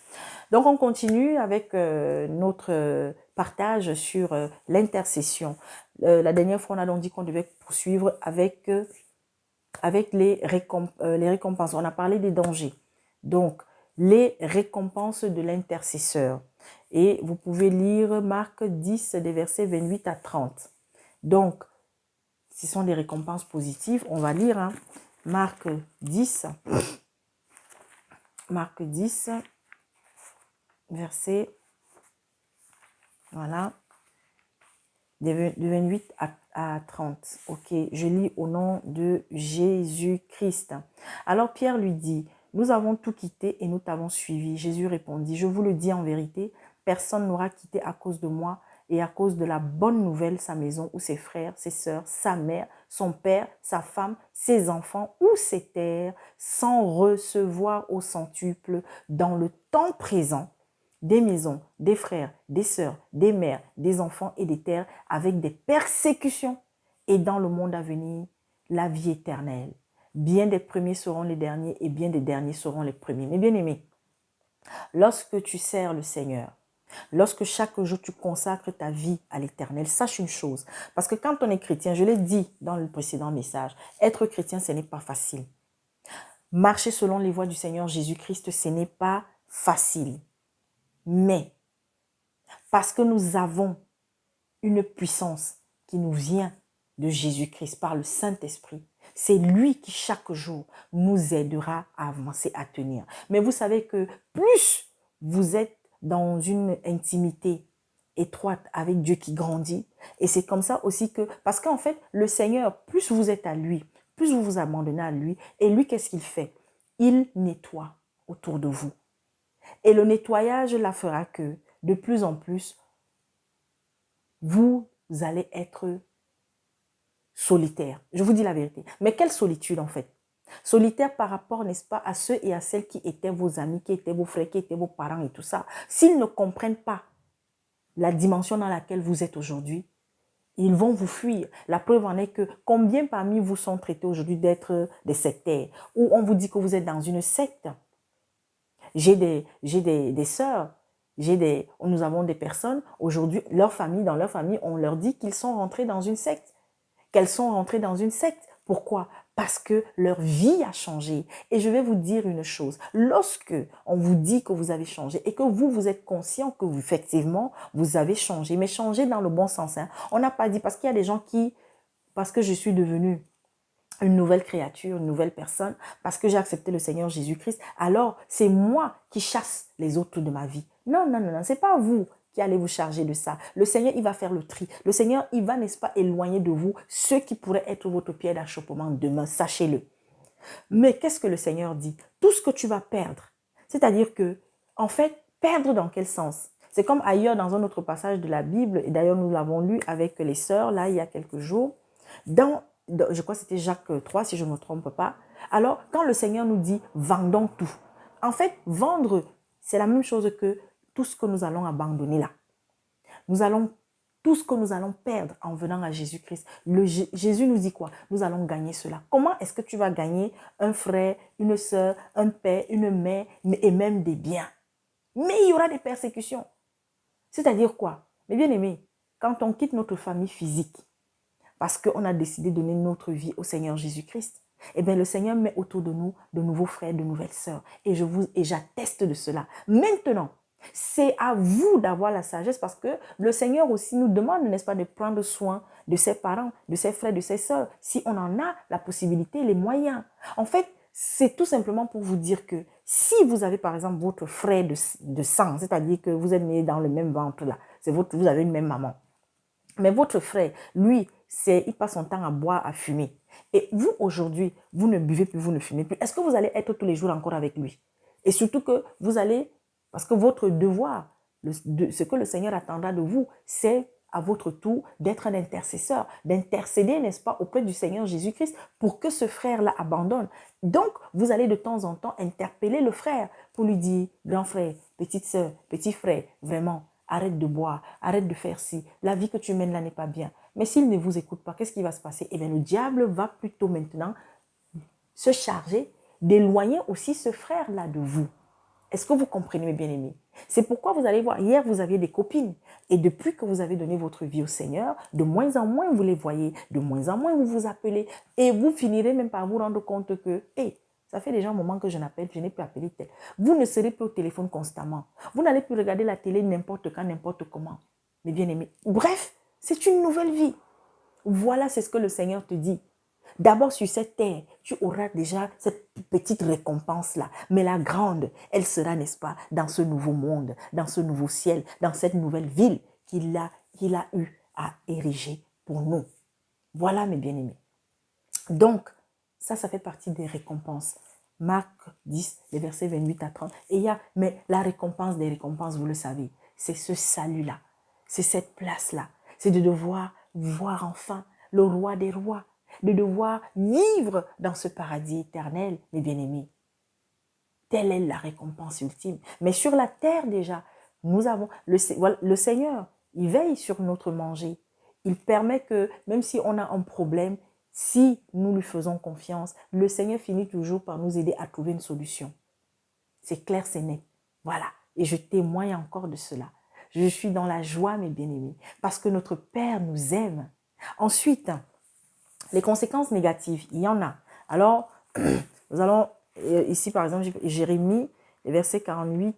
Donc on continue avec notre partage sur l'intercession. La dernière fois on a donc dit qu'on devait poursuivre avec les récompenses. On a parlé des dangers. Donc, les récompenses de l'intercesseur. Et vous pouvez lire Marc 10, des versets 28 à 30. Donc, ce sont des récompenses positives. On va lire Marc 10, verset, voilà, de 28 à 30. Ok, je lis au nom de Jésus-Christ. Alors Pierre lui dit, nous avons tout quitté et nous t'avons suivi. Jésus répondit, je vous le dis en vérité, personne n'aura quitté à cause de moi et à cause de la bonne nouvelle sa maison ou ses frères, ses sœurs, sa mère, son père, sa femme, ses enfants ou ses terres, sans recevoir au centuple dans le temps présent des maisons, des frères, des sœurs, des mères, des enfants et des terres avec des persécutions et dans le monde à venir, la vie éternelle. bien des premiers seront les derniers et bien des derniers seront les premiers. Mais bien aimé, lorsque tu sers le Seigneur, lorsque chaque jour tu consacres ta vie à l'Éternel, sache une chose. Parce que quand on est chrétien, je l'ai dit dans le précédent message, être chrétien, ce n'est pas facile. Marcher selon les voies du Seigneur Jésus-Christ, ce n'est pas facile. Mais parce que nous avons une puissance qui nous vient de Jésus-Christ par le Saint-Esprit, c'est lui qui chaque jour nous aidera à avancer, à tenir. Mais vous savez que plus vous êtes dans une intimité étroite avec Dieu qui grandit, et c'est comme ça aussi que, parce qu'en fait, le Seigneur, plus vous êtes à lui, plus vous vous abandonnez à lui, et lui, qu'est-ce qu'il fait? Il nettoie autour de vous. Et le nettoyage là fera que, de plus en plus, vous allez être solitaire. Je vous dis la vérité. Mais quelle solitude en fait? Solitaire par rapport, n'est-ce pas, à ceux et à celles qui étaient vos amis, qui étaient vos frères, qui étaient vos parents et tout ça. S'ils ne comprennent pas la dimension dans laquelle vous êtes aujourd'hui, ils vont vous fuir. La preuve en est que combien parmi vous sont traités aujourd'hui d'être des sectaires, ou on vous dit que vous êtes dans une secte. J'ai des sœurs, nous avons des personnes, aujourd'hui, dans leur famille, on leur dit qu'ils sont rentrés dans une secte, qu'elles sont rentrées dans une secte. Pourquoi? Parce que leur vie a changé. Et je vais vous dire une chose, lorsque on vous dit que vous avez changé et que vous êtes conscient que vous, effectivement, vous avez changé, mais changé dans le bon sens. Hein. On n'a pas dit, parce qu'il y a des gens qui, parce que je suis devenue une nouvelle créature, une nouvelle personne, parce que j'ai accepté le Seigneur Jésus-Christ, alors c'est moi qui chasse les autres de ma vie. Non, non, non, non, c'est pas vous qui allez vous charger de ça. Le Seigneur, il va faire le tri. Le Seigneur, il va, n'est-ce pas, éloigner de vous ceux qui pourraient être votre pierre d'achoppement demain, sachez-le. Mais qu'est-ce que le Seigneur dit? Tout ce que tu vas perdre, c'est-à-dire que, en fait, perdre dans quel sens? C'est comme ailleurs dans un autre passage de la Bible, et d'ailleurs nous l'avons lu avec les sœurs, là, il y a quelques jours, je crois que c'était Jacques 3, si je ne me trompe pas. Alors, quand le Seigneur nous dit « vendons tout », en fait, vendre, c'est la même chose que tout ce que nous allons abandonner là. Tout ce que nous allons perdre en venant à Jésus-Christ. Jésus nous dit quoi? Nous allons gagner cela. Comment est-ce que tu vas gagner un frère, une sœur, un père, une mère et même des biens? Mais il y aura des persécutions. C'est-à-dire quoi? Mais bien aimé, quand on quitte notre famille physique, parce qu'on a décidé de donner notre vie au Seigneur Jésus-Christ, eh bien le Seigneur met autour de nous de nouveaux frères, de nouvelles sœurs. Et j'atteste de cela. Maintenant, c'est à vous d'avoir la sagesse parce que le Seigneur aussi nous demande, n'est-ce pas, de prendre soin de ses parents, de ses frères, de ses sœurs, si on en a la possibilité, les moyens. En fait, c'est tout simplement pour vous dire que si vous avez par exemple votre frère de sang, c'est-à-dire que vous êtes nés dans le même ventre là, vous avez une même maman, mais votre frère, lui, il passe son temps à boire, à fumer. Et vous, aujourd'hui, vous ne buvez plus, vous ne fumez plus. Est-ce que vous allez être tous les jours encore avec lui? Et surtout que vous allez, parce que votre devoir, ce que le Seigneur attendra de vous, c'est à votre tour d'être un intercesseur, d'intercéder, n'est-ce pas, auprès du Seigneur Jésus-Christ pour que ce frère-là abandonne. Donc, vous allez de temps en temps interpeller le frère pour lui dire, grand frère, petite sœur, petit frère, vraiment, arrête de boire, arrête de faire ci, la vie que tu mènes là n'est pas bien. Mais s'il ne vous écoute pas, qu'est-ce qui va se passer? Eh bien, le diable va plutôt maintenant se charger d'éloigner aussi ce frère-là de vous. Est-ce que vous comprenez, mes bien-aimés? C'est pourquoi vous allez voir, hier vous aviez des copines et depuis que vous avez donné votre vie au Seigneur, de moins en moins vous les voyez, de moins en moins vous vous appelez et vous finirez même par vous rendre compte que, hey, ça fait déjà un moment que je n'appelle, je n'ai plus appelé tel. Vous ne serez plus au téléphone constamment. Vous n'allez plus regarder la télé n'importe quand, n'importe comment. Mes bien-aimés. Bref, c'est une nouvelle vie. Voilà, c'est ce que le Seigneur te dit. D'abord sur cette terre, tu auras déjà cette petite récompense-là. Mais la grande, elle sera, n'est-ce pas, dans ce nouveau monde, dans ce nouveau ciel, dans cette nouvelle ville qu'il a eu à ériger pour nous. Voilà, mes bien-aimés. Donc, ça fait partie des récompenses. Marc 10, les versets 28 à 30. Mais la récompense des récompenses, vous le savez, c'est ce salut-là. C'est cette place-là. C'est de devoir voir enfin le roi des rois, de devoir vivre dans ce paradis éternel, mes bien-aimés. Telle est la récompense ultime. Mais sur la terre déjà, nous avons le Seigneur, il veille sur notre manger. Il permet que, même si on a un problème, si nous lui faisons confiance, le Seigneur finit toujours par nous aider à trouver une solution. C'est clair, c'est net. Voilà. Et je témoigne encore de cela. Je suis dans la joie, mes bien-aimés, parce que notre Père nous aime. Ensuite, les conséquences négatives, il y en a. Alors, nous allons, ici par exemple, Jérémie, verset 48,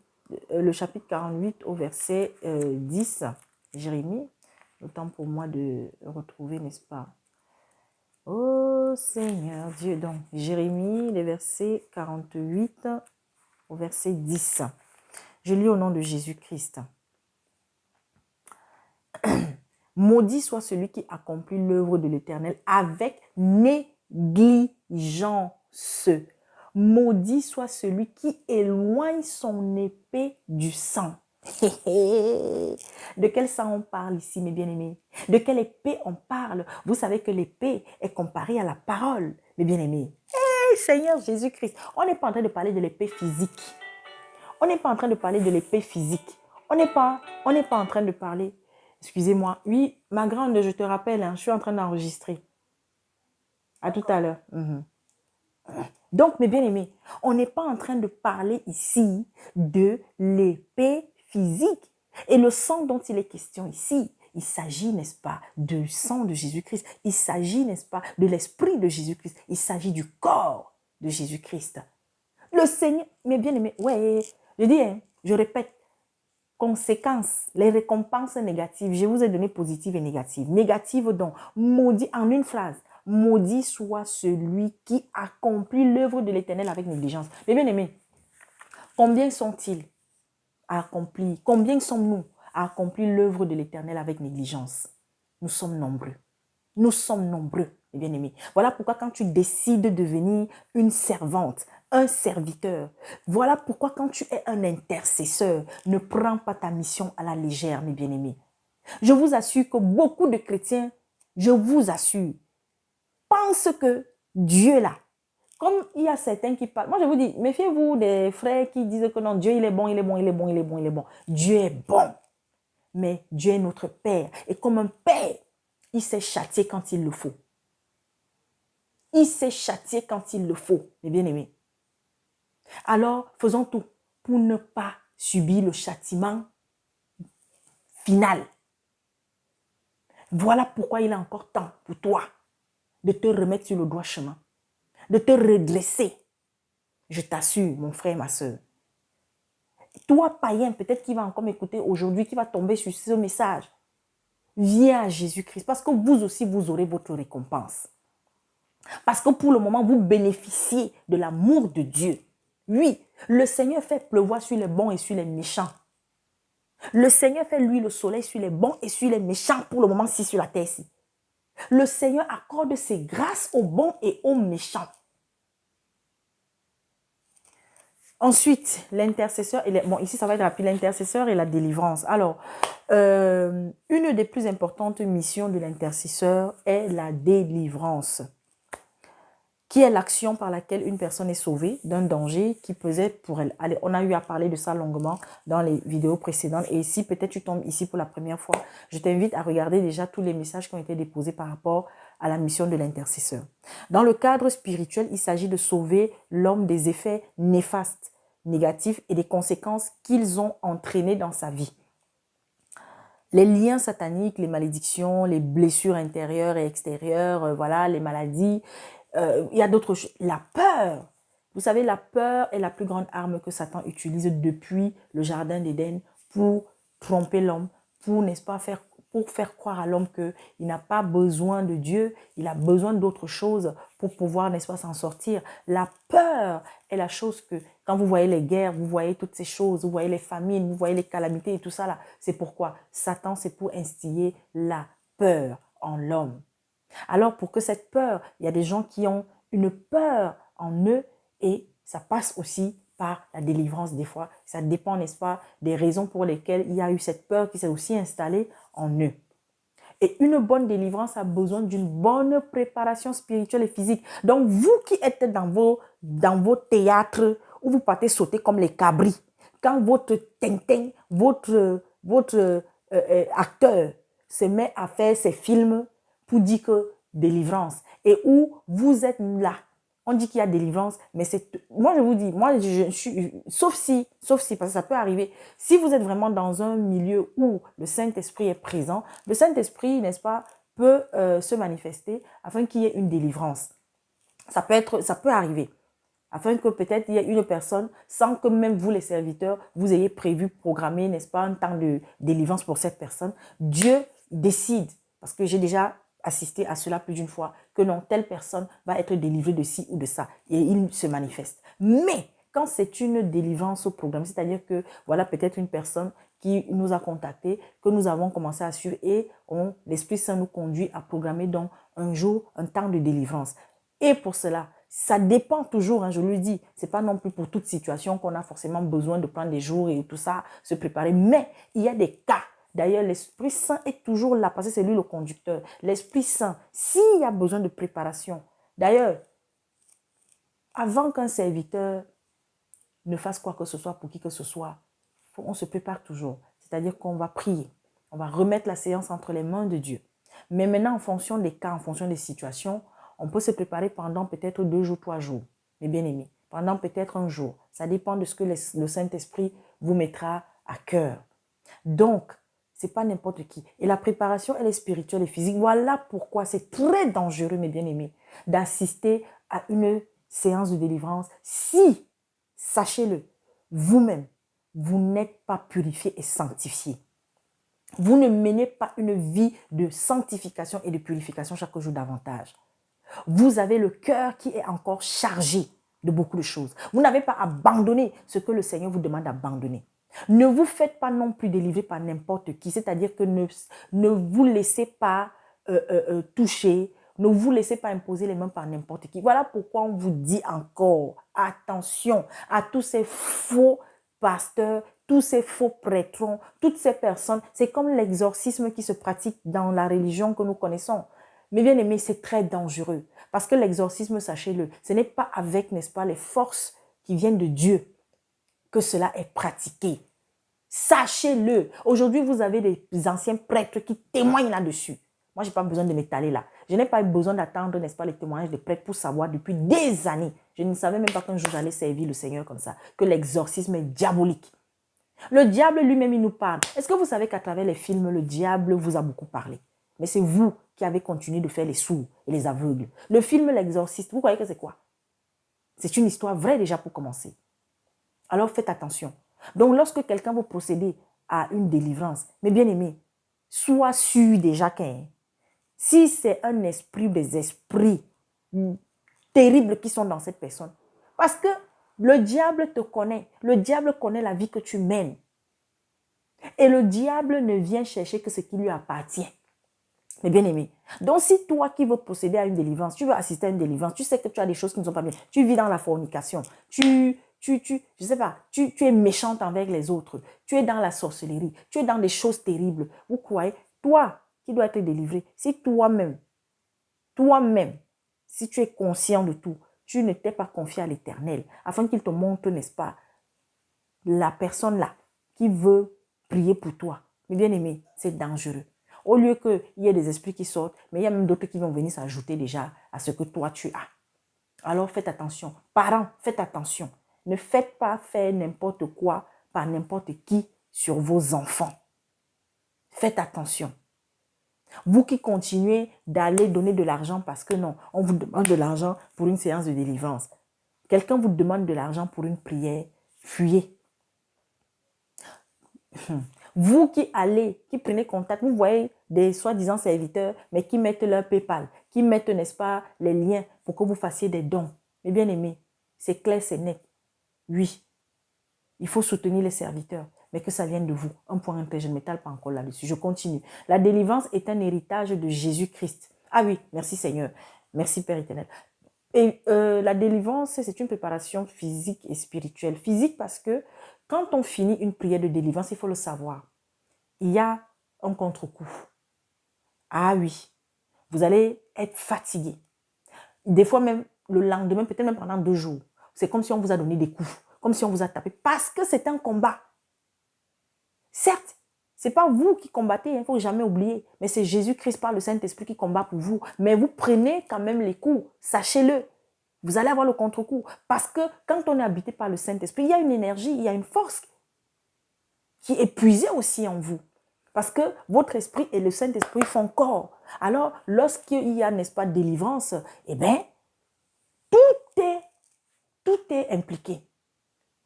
le chapitre 48 au verset 10. Jérémie, le temps pour moi de retrouver, n'est-ce pas? Oh Seigneur Dieu, donc Jérémie, les versets 48 au verset 10. Je lis au nom de Jésus-Christ. Maudit soit celui qui accomplit l'œuvre de l'Éternel avec négligence. Maudit soit celui qui éloigne son épée du sang. De quel sang on parle ici, mes bien-aimés? De quelle épée on parle? Vous savez que l'épée est comparée à la parole, mes bien-aimés. Hey, Seigneur Jésus-Christ, on n'est pas en train de parler de l'épée physique. On n'est pas en train de parler de l'épée physique. On n'est pas en train de parler... Excusez-moi. Oui, ma grande, je te rappelle, hein, je suis en train d'enregistrer. À tout à l'heure. Donc, mes bien-aimés, on n'est pas en train de parler ici de l'épée physique. Et le sang dont il est question ici, il s'agit, n'est-ce pas, du sang de Jésus-Christ. Il s'agit, n'est-ce pas, de l'esprit de Jésus-Christ. Il s'agit du corps de Jésus-Christ. Le Seigneur, mes bien-aimés, ouais, je dis, hein, je répète, conséquences, les récompenses négatives, je vous ai donné positives et négatives. Négatives donc, maudit en une phrase, maudit soit celui qui accomplit l'œuvre de l'Éternel avec négligence. Mais bien aimé, combien sont-ils à accomplir, combien sommes-nous à accomplir l'œuvre de l'Éternel avec négligence? Nous sommes nombreux. Nous sommes nombreux, mes bien-aimés. Voilà pourquoi quand tu décides de devenir une servante, un serviteur, voilà pourquoi quand tu es un intercesseur, ne prends pas ta mission à la légère, mes bien-aimés. Je vous assure que beaucoup de chrétiens, je vous assure, pensent que Dieu là, comme il y a certains qui parlent, moi je vous dis, méfiez-vous des frères qui disent que non, Dieu il est bon, il est bon, il est bon, il est bon, il est bon. Dieu est bon, mais Dieu est notre Père. Et comme un Père, il sait châtier quand il le faut. Il sait châtier quand il le faut, mes bien-aimés. Alors, faisons tout pour ne pas subir le châtiment final. Voilà pourquoi il est encore temps pour toi de te remettre sur le droit chemin, de te redresser. Je t'assure, mon frère, ma soeur. Toi, païen, peut-être qui va encore m'écouter aujourd'hui, qui va tomber sur ce message, viens à Jésus-Christ parce que vous aussi, vous aurez votre récompense. Parce que pour le moment, vous bénéficiez de l'amour de Dieu. Oui, le Seigneur fait pleuvoir sur les bons et sur les méchants. Le Seigneur fait lui le soleil sur les bons et sur les méchants pour le moment-ci sur la terre-ci. Le Seigneur accorde ses grâces aux bons et aux méchants. Ensuite, l'intercesseur, bon ici ça va être rapide, l'intercesseur et la délivrance. Alors, une des plus importantes missions de l'intercesseur est la délivrance, qui est l'action par laquelle une personne est sauvée d'un danger qui pesait pour elle. Allez, on a eu à parler de ça longuement dans les vidéos précédentes. Et si peut-être tu tombes ici pour la première fois, je t'invite à regarder déjà tous les messages qui ont été déposés par rapport à la mission de l'intercesseur. Dans le cadre spirituel, il s'agit de sauver l'homme des effets néfastes, négatifs et des conséquences qu'ils ont entraînées dans sa vie. Les liens sataniques, les malédictions, les blessures intérieures et extérieures, voilà, les maladies. Il y a d'autres choses. La peur. Vous savez, la peur est la plus grande arme que Satan utilise depuis le jardin d'Éden pour tromper l'homme, pour, n'est-ce pas, pour faire croire à l'homme qu'il n'a pas besoin de Dieu, il a besoin d'autre chose pour pouvoir, n'est-ce pas, s'en sortir. La peur est la chose que, quand vous voyez les guerres, vous voyez toutes ces choses, vous voyez les famines, vous voyez les calamités et tout ça là, c'est pourquoi Satan, c'est pour instiller la peur en l'homme. Alors, pour que cette peur, il y a des gens qui ont une peur en eux et ça passe aussi par la délivrance des fois. Ça dépend, n'est-ce pas, des raisons pour lesquelles il y a eu cette peur qui s'est aussi installée en eux. Et une bonne délivrance a besoin d'une bonne préparation spirituelle et physique. Donc, vous qui êtes dans vos théâtres où vous partez sauter comme les cabris, quand votre tintin, votre acteur se met à faire ses films pour dire que délivrance et où vous êtes là. On dit qu'il y a délivrance, mais c'est... Moi, je vous dis, moi, je suis... Sauf si, parce que ça peut arriver. Si vous êtes vraiment dans un milieu où le Saint-Esprit est présent, le Saint-Esprit, n'est-ce pas, peut se manifester afin qu'il y ait une délivrance. Ça peut arriver. Afin que peut-être il y ait une personne, sans que même vous, les serviteurs, vous ayez prévu, programmé, n'est-ce pas, un temps de délivrance pour cette personne. Dieu décide, parce que j'ai déjà assisté à cela plus d'une fois, que non, telle personne va être délivrée de ci ou de ça. Et il se manifeste. Mais quand c'est une délivrance au programme, c'est-à-dire que voilà peut-être une personne qui nous a contactés, que nous avons commencé à suivre et l'Esprit Saint nous conduit à programmer donc un jour, un temps de délivrance. Et pour cela, ça dépend toujours, hein, je le dis, c'est pas non plus pour toute situation qu'on a forcément besoin de prendre des jours et tout ça, se préparer, mais il y a des cas. D'ailleurs, l'Esprit Saint est toujours là parce que c'est lui le conducteur. L'Esprit Saint, s'il y a besoin de préparation, d'ailleurs, avant qu'un serviteur ne fasse quoi que ce soit pour qui que ce soit, on se prépare toujours. C'est-à-dire qu'on va prier, on va remettre la séance entre les mains de Dieu. Mais maintenant, en fonction des cas, en fonction des situations, on peut se préparer pendant peut-être 2 jours, 3 jours, mes bien-aimés, pendant peut-être un jour. Ça dépend de ce que le Saint-Esprit vous mettra à cœur. Donc, ce n'est pas n'importe qui. Et la préparation, elle est spirituelle et physique. Voilà pourquoi c'est très dangereux, mes bien-aimés, d'assister à une séance de délivrance si, sachez-le, vous-même, vous n'êtes pas purifié et sanctifié. Vous ne menez pas une vie de sanctification et de purification chaque jour davantage. Vous avez le cœur qui est encore chargé de beaucoup de choses. Vous n'avez pas abandonné ce que le Seigneur vous demande d'abandonner. Ne vous faites pas non plus délivrer par n'importe qui, c'est-à-dire que ne vous laissez pas toucher, ne vous laissez pas imposer les mains par n'importe qui. Voilà pourquoi on vous dit encore, attention à tous ces faux pasteurs, tous ces faux prêtrons, toutes ces personnes. C'est comme l'exorcisme qui se pratique dans la religion que nous connaissons. Mais bien aimé, c'est très dangereux. Parce que l'exorcisme, sachez-le, ce n'est pas avec, n'est-ce pas, les forces qui viennent de Dieu que cela est pratiqué. Sachez-le. Aujourd'hui, vous avez des anciens prêtres qui témoignent là-dessus. Moi, je n'ai pas besoin de m'étaler là. Je n'ai pas besoin d'attendre, n'est-ce pas, les témoignages des prêtres pour savoir depuis des années. Je ne savais même pas qu'un jour j'allais servir le Seigneur comme ça, que l'exorcisme est diabolique. Le diable lui-même, il nous parle. Est-ce que vous savez qu'à travers les films, le diable vous a beaucoup parlé? Mais c'est vous qui avez continué de faire les sourds et les aveugles. Le film L'Exorciste, vous croyez que c'est quoi? C'est une histoire vraie déjà pour commencer. Alors faites attention. Donc lorsque quelqu'un veut procéder à une délivrance, mes bien-aimés, sois sûr déjà que si c'est un esprit, des esprits terribles qui sont dans cette personne, parce que le diable te connaît, le diable connaît la vie que tu mènes. Et le diable ne vient chercher que ce qui lui appartient. Mais bien aimé. Donc, si toi qui veux procéder à une délivrance, tu veux assister à une délivrance, tu sais que tu as des choses qui ne sont pas bien, tu vis dans la fornication, je sais pas, tu es méchante avec les autres, tu es dans la sorcellerie, tu es dans des choses terribles. Vous croyez, toi qui dois être délivré, si toi-même, si tu es conscient de tout, tu ne t'es pas confié à l'Éternel, afin qu'il te montre, n'est-ce pas, la personne là qui veut prier pour toi. Mais bien aimé, c'est dangereux. Au lieu qu'il y ait des esprits qui sortent, mais il y a même d'autres qui vont venir s'ajouter déjà à ce que toi tu as. Alors faites attention. Parents, faites attention. Ne faites pas faire n'importe quoi par n'importe qui sur vos enfants. Faites attention. Vous qui continuez d'aller donner de l'argent parce que non, on vous demande de l'argent pour une séance de délivrance. Quelqu'un vous demande de l'argent pour une prière, fuyez. Vous qui allez, qui prenez contact, vous voyez des soi-disant serviteurs, mais qui mettent leur PayPal, qui mettent, n'est-ce pas, les liens pour que vous fassiez des dons. Mais bien aimé, c'est clair, c'est net. Oui, il faut soutenir les serviteurs, mais que ça vienne de vous. Un point intérêt, je ne m'étale pas encore là-dessus. Je continue. La délivrance est un héritage de Jésus-Christ. Ah oui, merci Seigneur. Merci Père éternel. Et la délivrance, c'est une préparation physique et spirituelle. Physique parce que quand on finit une prière de délivrance, il faut le savoir. Il y a un contre-coup. Ah oui, vous allez être fatigué. Des fois même, le lendemain, peut-être même pendant 2 jours. C'est comme si on vous a donné des coups, comme si on vous a tapé, parce que c'est un combat. Certes, Ce n'est pas vous qui combattez, il ne faut jamais oublier. Mais c'est Jésus-Christ par le Saint-Esprit qui combat pour vous. Mais vous prenez quand même les coups, sachez-le. Vous allez avoir le contre-coup. Parce que quand on est habité par le Saint-Esprit, il y a une énergie, il y a une force qui est puisée aussi en vous. Parce que votre esprit et le Saint-Esprit font corps. Alors, lorsqu'il y a, n'est-ce pas, délivrance, eh bien, tout est impliqué.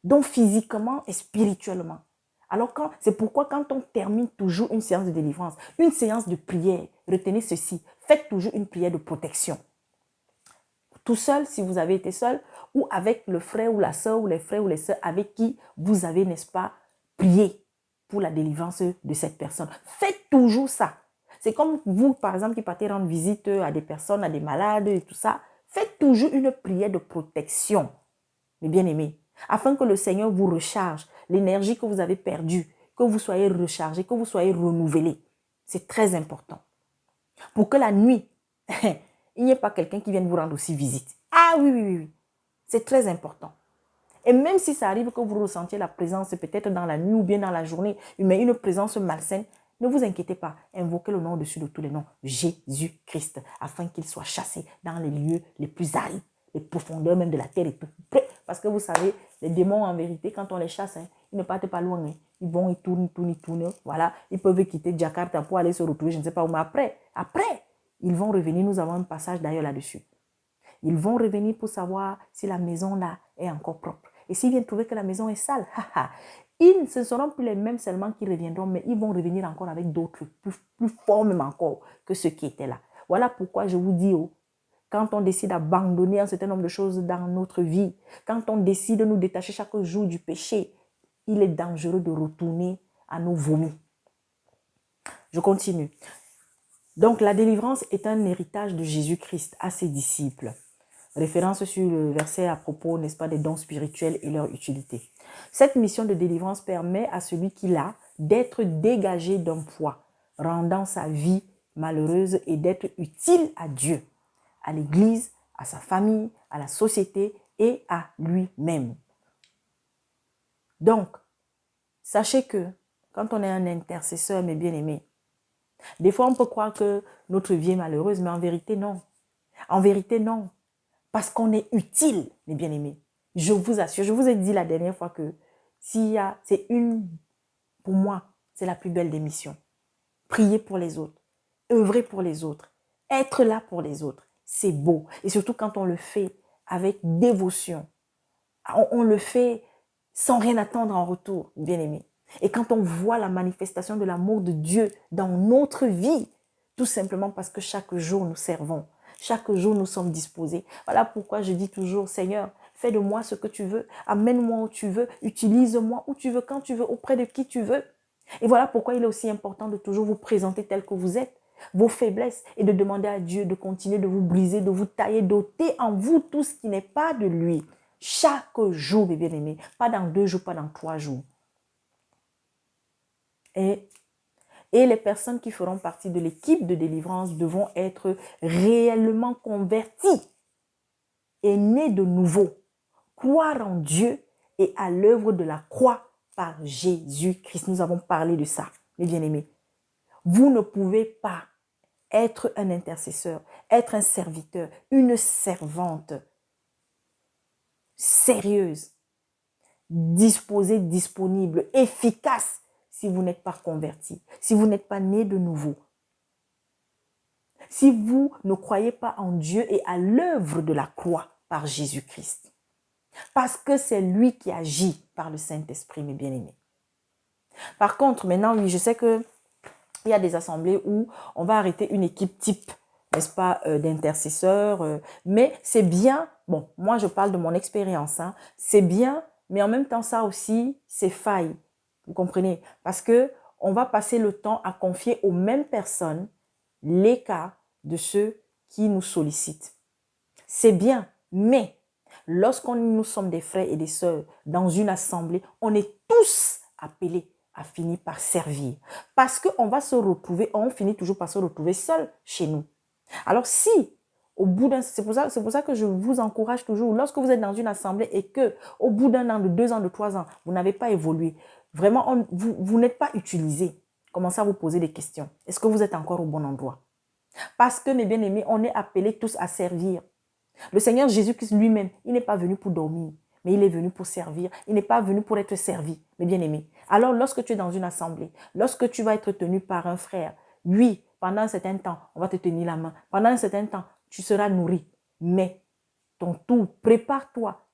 Donc, physiquement et spirituellement. Alors, c'est pourquoi quand on termine toujours une séance de délivrance, une séance de prière, retenez ceci, faites toujours une prière de protection. Tout seul, si vous avez été seul, ou avec le frère ou la soeur, ou les frères ou les soeurs avec qui vous avez, n'est-ce pas, prié pour la délivrance de cette personne. Faites toujours ça. C'est comme vous, par exemple, qui partez rendre visite à des personnes, à des malades et tout ça. Faites toujours une prière de protection, mes bien-aimés, afin que le Seigneur vous recharge l'énergie que vous avez perdue, que vous soyez rechargé, que vous soyez renouvelé. C'est très important. Pour que la nuit, il n'y ait pas quelqu'un qui vienne vous rendre aussi visite. Ah oui, oui, oui, oui. C'est très important. Et même si ça arrive que vous ressentiez la présence, peut-être dans la nuit ou bien dans la journée, mais une présence malsaine, ne vous inquiétez pas. Invoquez le nom au-dessus de tous les noms, Jésus-Christ, afin qu'il soit chassé dans les lieux les plus arides, les profondeurs même de la terre et tout près. Parce que vous savez, les démons en vérité, quand on les chasse, ils ne partent pas loin. Ils vont, ils tournent. Voilà, ils peuvent quitter Jakarta pour aller se retrouver, je ne sais pas où, mais après, ils vont revenir. Nous avons un passage d'ailleurs là-dessus. Ils vont revenir pour savoir si la maison là est encore propre. Et s'ils viennent trouver que la maison est sale, ce ne seront plus les mêmes seulement qui reviendront, mais ils vont revenir encore avec d'autres, plus forts même encore que ceux qui étaient là. Voilà pourquoi je vous dis, quand on décide d'abandonner un certain nombre de choses dans notre vie, quand on décide de nous détacher chaque jour du péché, il est dangereux de retourner à nos vomis. Je continue. Donc, la délivrance est un héritage de Jésus-Christ à ses disciples. Référence sur le verset à propos, n'est-ce pas, des dons spirituels et leur utilité. Cette mission de délivrance permet à celui qui l'a d'être dégagé d'un poids, rendant sa vie malheureuse et d'être utile à Dieu, à l'Église, à sa famille, à la société et à lui-même. Donc, sachez que quand on est un intercesseur, mes bien-aimés, des fois on peut croire que notre vie est malheureuse, mais en vérité non. En vérité non. Parce qu'on est utile, mes bien-aimés. Je vous assure, je vous ai dit la dernière fois que pour moi, c'est la plus belle des missions. Prier pour les autres, œuvrer pour les autres, être là pour les autres, c'est beau. Et surtout quand on le fait avec dévotion, on le fait sans rien attendre en retour, bien-aimés. Et quand on voit la manifestation de l'amour de Dieu dans notre vie, tout simplement parce que chaque jour nous servons, chaque jour nous sommes disposés. Voilà pourquoi je dis toujours, Seigneur, fais de moi ce que tu veux, amène-moi où tu veux, utilise-moi où tu veux, quand tu veux, auprès de qui tu veux. Et voilà pourquoi il est aussi important de toujours vous présenter tel que vous êtes, vos faiblesses, et de demander à Dieu de continuer de vous briser, de vous tailler, d'ôter en vous tout ce qui n'est pas de lui. Chaque jour, mes bien-aimés, pas dans 2 jours, pas dans 3 jours. Et les personnes qui feront partie de l'équipe de délivrance devront être réellement converties et nées de nouveau, croire en Dieu et à l'œuvre de la croix par Jésus-Christ. Nous avons parlé de ça, mes bien-aimés. Vous ne pouvez pas être un intercesseur, être un serviteur, une servante sérieuse, disposée, disponible, efficace, si vous n'êtes pas converti, si vous n'êtes pas né de nouveau, si vous ne croyez pas en Dieu et à l'œuvre de la croix par Jésus-Christ. Parce que c'est lui qui agit par le Saint-Esprit, mes bien-aimés. Par contre, maintenant, oui, je sais qu'il y a des assemblées où on va arrêter une équipe type, n'est-ce pas, d'intercesseurs, mais c'est bien, bon, moi je parle de mon expérience, hein, c'est bien, mais en même temps, ça aussi, c'est faille. Vous comprenez? Parce que on va passer le temps à confier aux mêmes personnes les cas de ceux qui nous sollicitent. C'est bien, mais nous sommes des frères et des sœurs dans une assemblée, on est tous appelés à finir par servir. Parce qu'on va se retrouver, on finit toujours par se retrouver seul chez nous. Alors si, c'est pour ça que je vous encourage toujours, lorsque vous êtes dans une assemblée et que au bout d'1 an, de 2 ans, de 3 ans, vous n'avez pas évolué, vraiment, vous n'êtes pas utilisé. commencez à vous poser des questions. Est-ce que vous êtes encore au bon endroit? Parce que, mes bien-aimés, on est appelés tous à servir. Le Seigneur Jésus-Christ lui-même, il n'est pas venu pour dormir, mais il est venu pour servir. Il n'est pas venu pour être servi, mes bien-aimés. Alors, lorsque tu es dans une assemblée, lorsque tu vas être tenu par un frère, oui, pendant un certain temps, on va te tenir la main. Pendant un certain temps, tu seras nourri. Mais ton tour, prépare-toi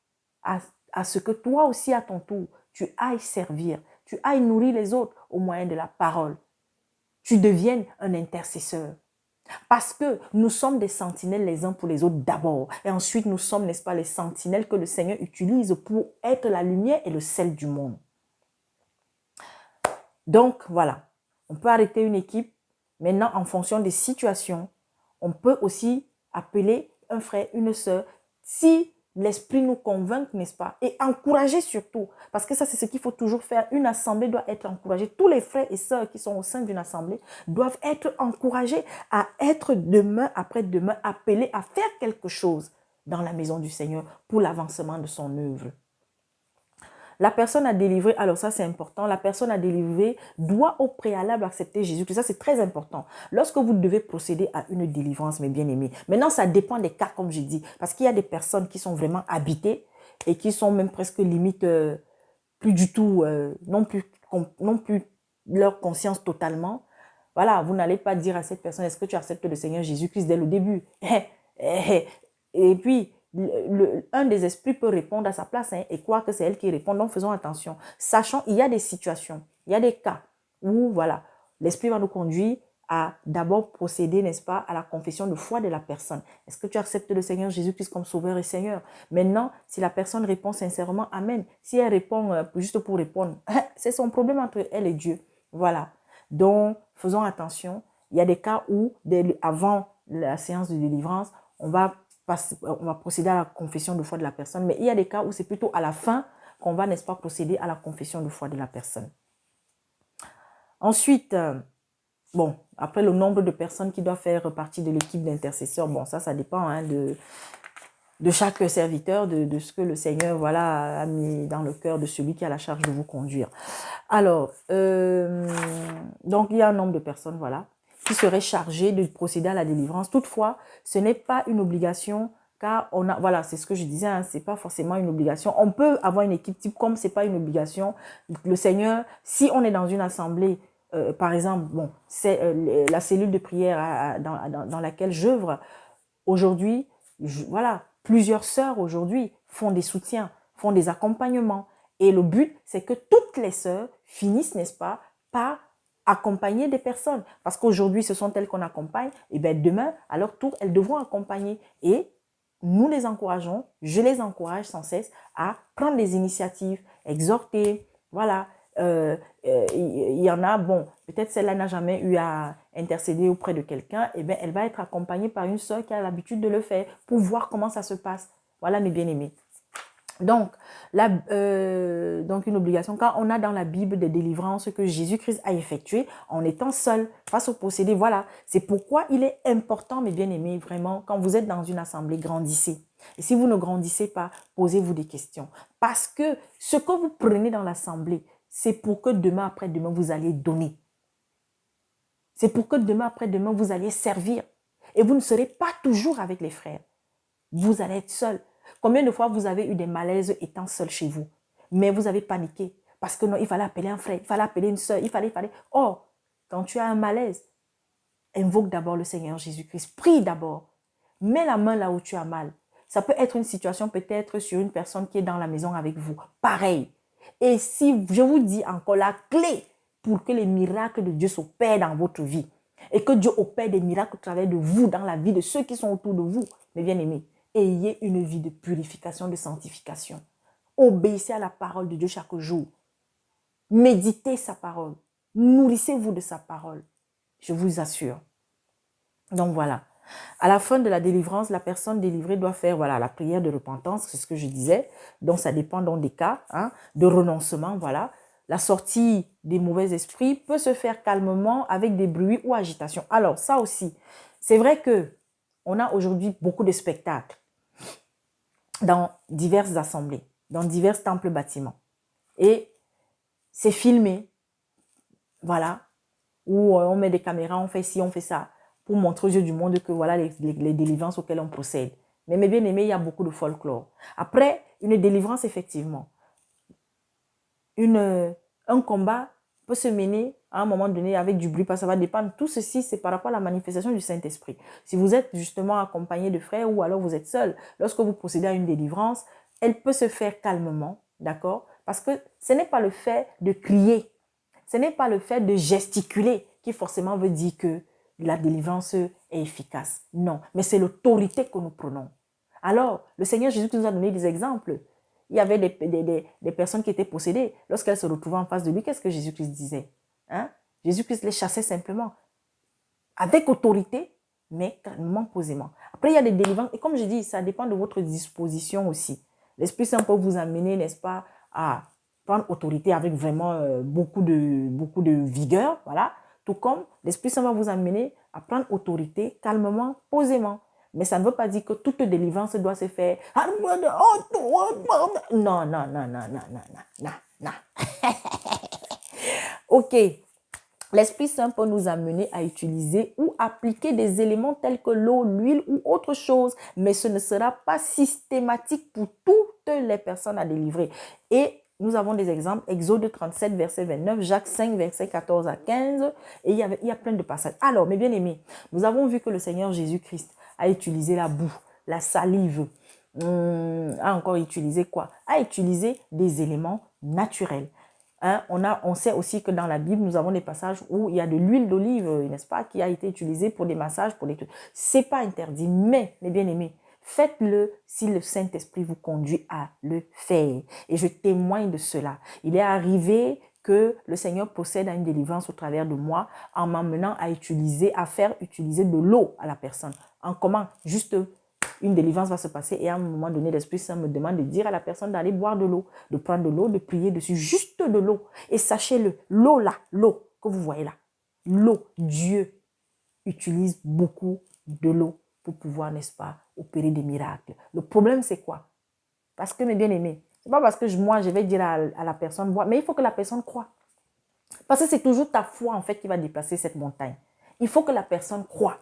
à ce que toi aussi, à ton tour, tu ailles servir, tu ailles nourrir les autres au moyen de la parole. Tu deviennes un intercesseur. Parce que nous sommes des sentinelles les uns pour les autres d'abord. Et ensuite, nous sommes, n'est-ce pas, les sentinelles que le Seigneur utilise pour être la lumière et le sel du monde. Donc, voilà. On peut arrêter une équipe. Maintenant, en fonction des situations, on peut aussi appeler un frère, une sœur, si l'esprit nous convainc, n'est-ce pas? Et encourager surtout. Parce que ça, c'est ce qu'il faut toujours faire. Une assemblée doit être encouragée. Tous les frères et sœurs qui sont au sein d'une assemblée doivent être encouragés à être demain après demain appelés à faire quelque chose dans la maison du Seigneur pour l'avancement de son œuvre. La personne à délivrer, alors ça c'est important, la personne à délivrer doit au préalable accepter Jésus-Christ. Ça c'est très important. Lorsque vous devez procéder à une délivrance, mes bien-aimés, maintenant ça dépend des cas comme j'ai dit, parce qu'il y a des personnes qui sont vraiment habitées et qui sont même presque limite plus du tout, non plus leur conscience totalement. Voilà, vous n'allez pas dire à cette personne, est-ce que tu acceptes le Seigneur Jésus-Christ dès le début? Et puis, un des esprits peut répondre à sa place et croire que c'est elle qui répond. Donc, faisons attention. Sachant, il y a des situations, il y a des cas où, voilà, l'esprit va nous conduire à d'abord procéder, n'est-ce pas, à la confession de foi de la personne. Est-ce que tu acceptes le Seigneur Jésus-Christ comme Sauveur et Seigneur? Maintenant, si la personne répond sincèrement, Amen. Si elle répond juste pour répondre, c'est son problème entre elle et Dieu. Voilà. Donc, faisons attention. Il y a des cas où, avant la séance de délivrance, on va procéder à la confession de foi de la personne. Mais il y a des cas où c'est plutôt à la fin qu'on va, n'est-ce pas, procéder à la confession de foi de la personne. Ensuite, bon, après le nombre de personnes qui doivent faire partie de l'équipe d'intercesseurs, bon, ça dépend de chaque serviteur, de ce que le Seigneur, voilà, a mis dans le cœur de celui qui a la charge de vous conduire. Alors, donc il y a un nombre de personnes, voilà, qui seraient chargées de procéder à la délivrance. Toutefois, ce n'est pas une obligation, car on a, voilà, c'est ce que je disais, hein, c'est pas forcément une obligation. On peut avoir une équipe type, comme c'est pas une obligation. Le Seigneur, si on est dans une assemblée, par exemple, bon, c'est la cellule de prière dans laquelle j'œuvre aujourd'hui, voilà, plusieurs sœurs aujourd'hui font des soutiens, font des accompagnements. Et le but, c'est que toutes les sœurs finissent, n'est-ce pas, par accompagner des personnes. Parce qu'aujourd'hui, ce sont elles qu'on accompagne. Et bien demain, à leur tour, elles devront accompagner. Et nous les encourageons, je les encourage sans cesse à prendre des initiatives, exhorter, voilà. Il y en a, bon, peut-être celle-là n'a jamais eu à intercéder auprès de quelqu'un, et bien elle va être accompagnée par une sœur qui a l'habitude de le faire pour voir comment ça se passe. Voilà mes bien-aimés. Donc, donc une obligation, quand on a dans la Bible des délivrances que Jésus-Christ a effectuées en étant seul face au possédé, voilà. C'est pourquoi il est important, mes bien-aimés, vraiment, quand vous êtes dans une assemblée, grandissez. Et si vous ne grandissez pas, posez-vous des questions. Parce que ce que vous prenez dans l'assemblée, c'est pour que demain après-demain, vous allez donner. C'est pour que demain après-demain, vous allez servir. Et vous ne serez pas toujours avec les frères. Vous allez être seul. Combien de fois vous avez eu des malaises étant seul chez vous? Mais vous avez paniqué. Parce que non, il fallait appeler un frère, il fallait appeler une soeur, il fallait. Oh, quand tu as un malaise, invoque d'abord le Seigneur Jésus-Christ. Prie d'abord. Mets la main là où tu as mal. Ça peut être une situation peut-être sur une personne qui est dans la maison avec vous. Pareil. Et si je vous dis encore la clé pour que les miracles de Dieu s'opèrent dans votre vie et que Dieu opère des miracles au travers de vous, dans la vie de ceux qui sont autour de vous, mes bien-aimés, ayez une vie de purification, de sanctification. Obéissez à la parole de Dieu chaque jour. Méditez sa parole. Nourrissez-vous de sa parole. Je vous assure. Donc voilà. À la fin de la délivrance, la personne délivrée doit faire voilà, la prière de repentance, c'est ce que je disais. Donc ça dépend dans des cas de renoncement. Voilà. La sortie des mauvais esprits peut se faire calmement avec des bruits ou agitations. Alors ça aussi, c'est vrai que on a aujourd'hui beaucoup de spectacles dans diverses assemblées, dans divers temples bâtiments. Et c'est filmé. Voilà. où on met des caméras, on fait ci, on fait ça, pour montrer aux yeux du monde que voilà les délivrances auxquelles on procède. Mais mes bien-aimés, il y a beaucoup de folklore. Après, une délivrance, effectivement, un combat peut se mener à un moment donné avec du bruit, parce que ça va dépendre. Tout ceci, c'est par rapport à la manifestation du Saint-Esprit. Si vous êtes justement accompagné de frères ou alors vous êtes seul, lorsque vous procédez à une délivrance, elle peut se faire calmement, d'accord? Parce que ce n'est pas le fait de crier, ce n'est pas le fait de gesticuler qui forcément veut dire que la délivrance est efficace. Non, mais c'est l'autorité que nous prenons. Alors, le Seigneur Jésus nous a donné des exemples. Il y avait des personnes qui étaient possédées. Lorsqu'elles se retrouvaient en face de lui, qu'est-ce que Jésus-Christ disait? Hein? Jésus-Christ les chassait simplement, avec autorité, mais calmement, posément. Après, il y a des délivrances. Et comme je dis, ça dépend de votre disposition aussi. L'Esprit Saint peut vous amener, n'est-ce pas, à prendre autorité avec vraiment beaucoup de vigueur. Voilà. Tout comme l'Esprit Saint va vous amener à prendre autorité calmement, posément. Mais ça ne veut pas dire que toute délivrance doit se faire. Non, non, non, non, non, non, non, non. Ok. L'Esprit Saint peut nous amener à utiliser ou appliquer des éléments tels que l'eau, l'huile ou autre chose, mais ce ne sera pas systématique pour toutes les personnes à délivrer. Et nous avons des exemples, Exode 37, verset 29, Jacques 5, verset 14 à 15, et il y a plein de passages. Alors, mes bien-aimés, nous avons vu que le Seigneur Jésus-Christ a utilisé la boue, la salive, a encore utilisé quoi? A utilisé des éléments naturels. Hein, on sait aussi que dans la Bible, nous avons des passages où il y a de l'huile d'olive, n'est-ce pas, qui a été utilisée pour des massages, pour des trucs. C'est pas interdit, mais, mes bien-aimés, faites-le si le Saint-Esprit vous conduit à le faire. Et je témoigne de cela. Il est arrivé que le Seigneur procède à une délivrance au travers de moi en m'amenant à faire utiliser de l'eau à la personne. En comment? Juste une délivrance va se passer et à un moment donné, l'Esprit Saint me demande de dire à la personne d'aller boire de l'eau, de prendre de l'eau, de prier dessus, juste de l'eau. Et sachez-le, l'eau là, l'eau que vous voyez là, l'eau, Dieu utilise beaucoup de l'eau pour pouvoir, n'est-ce pas, opérer des miracles. Le problème, c'est quoi? Parce que, mes bien-aimés, c'est pas parce que moi, je vais dire à la personne, mais il faut que la personne croie. Parce que c'est toujours ta foi, en fait, qui va déplacer cette montagne. Il faut que la personne croie.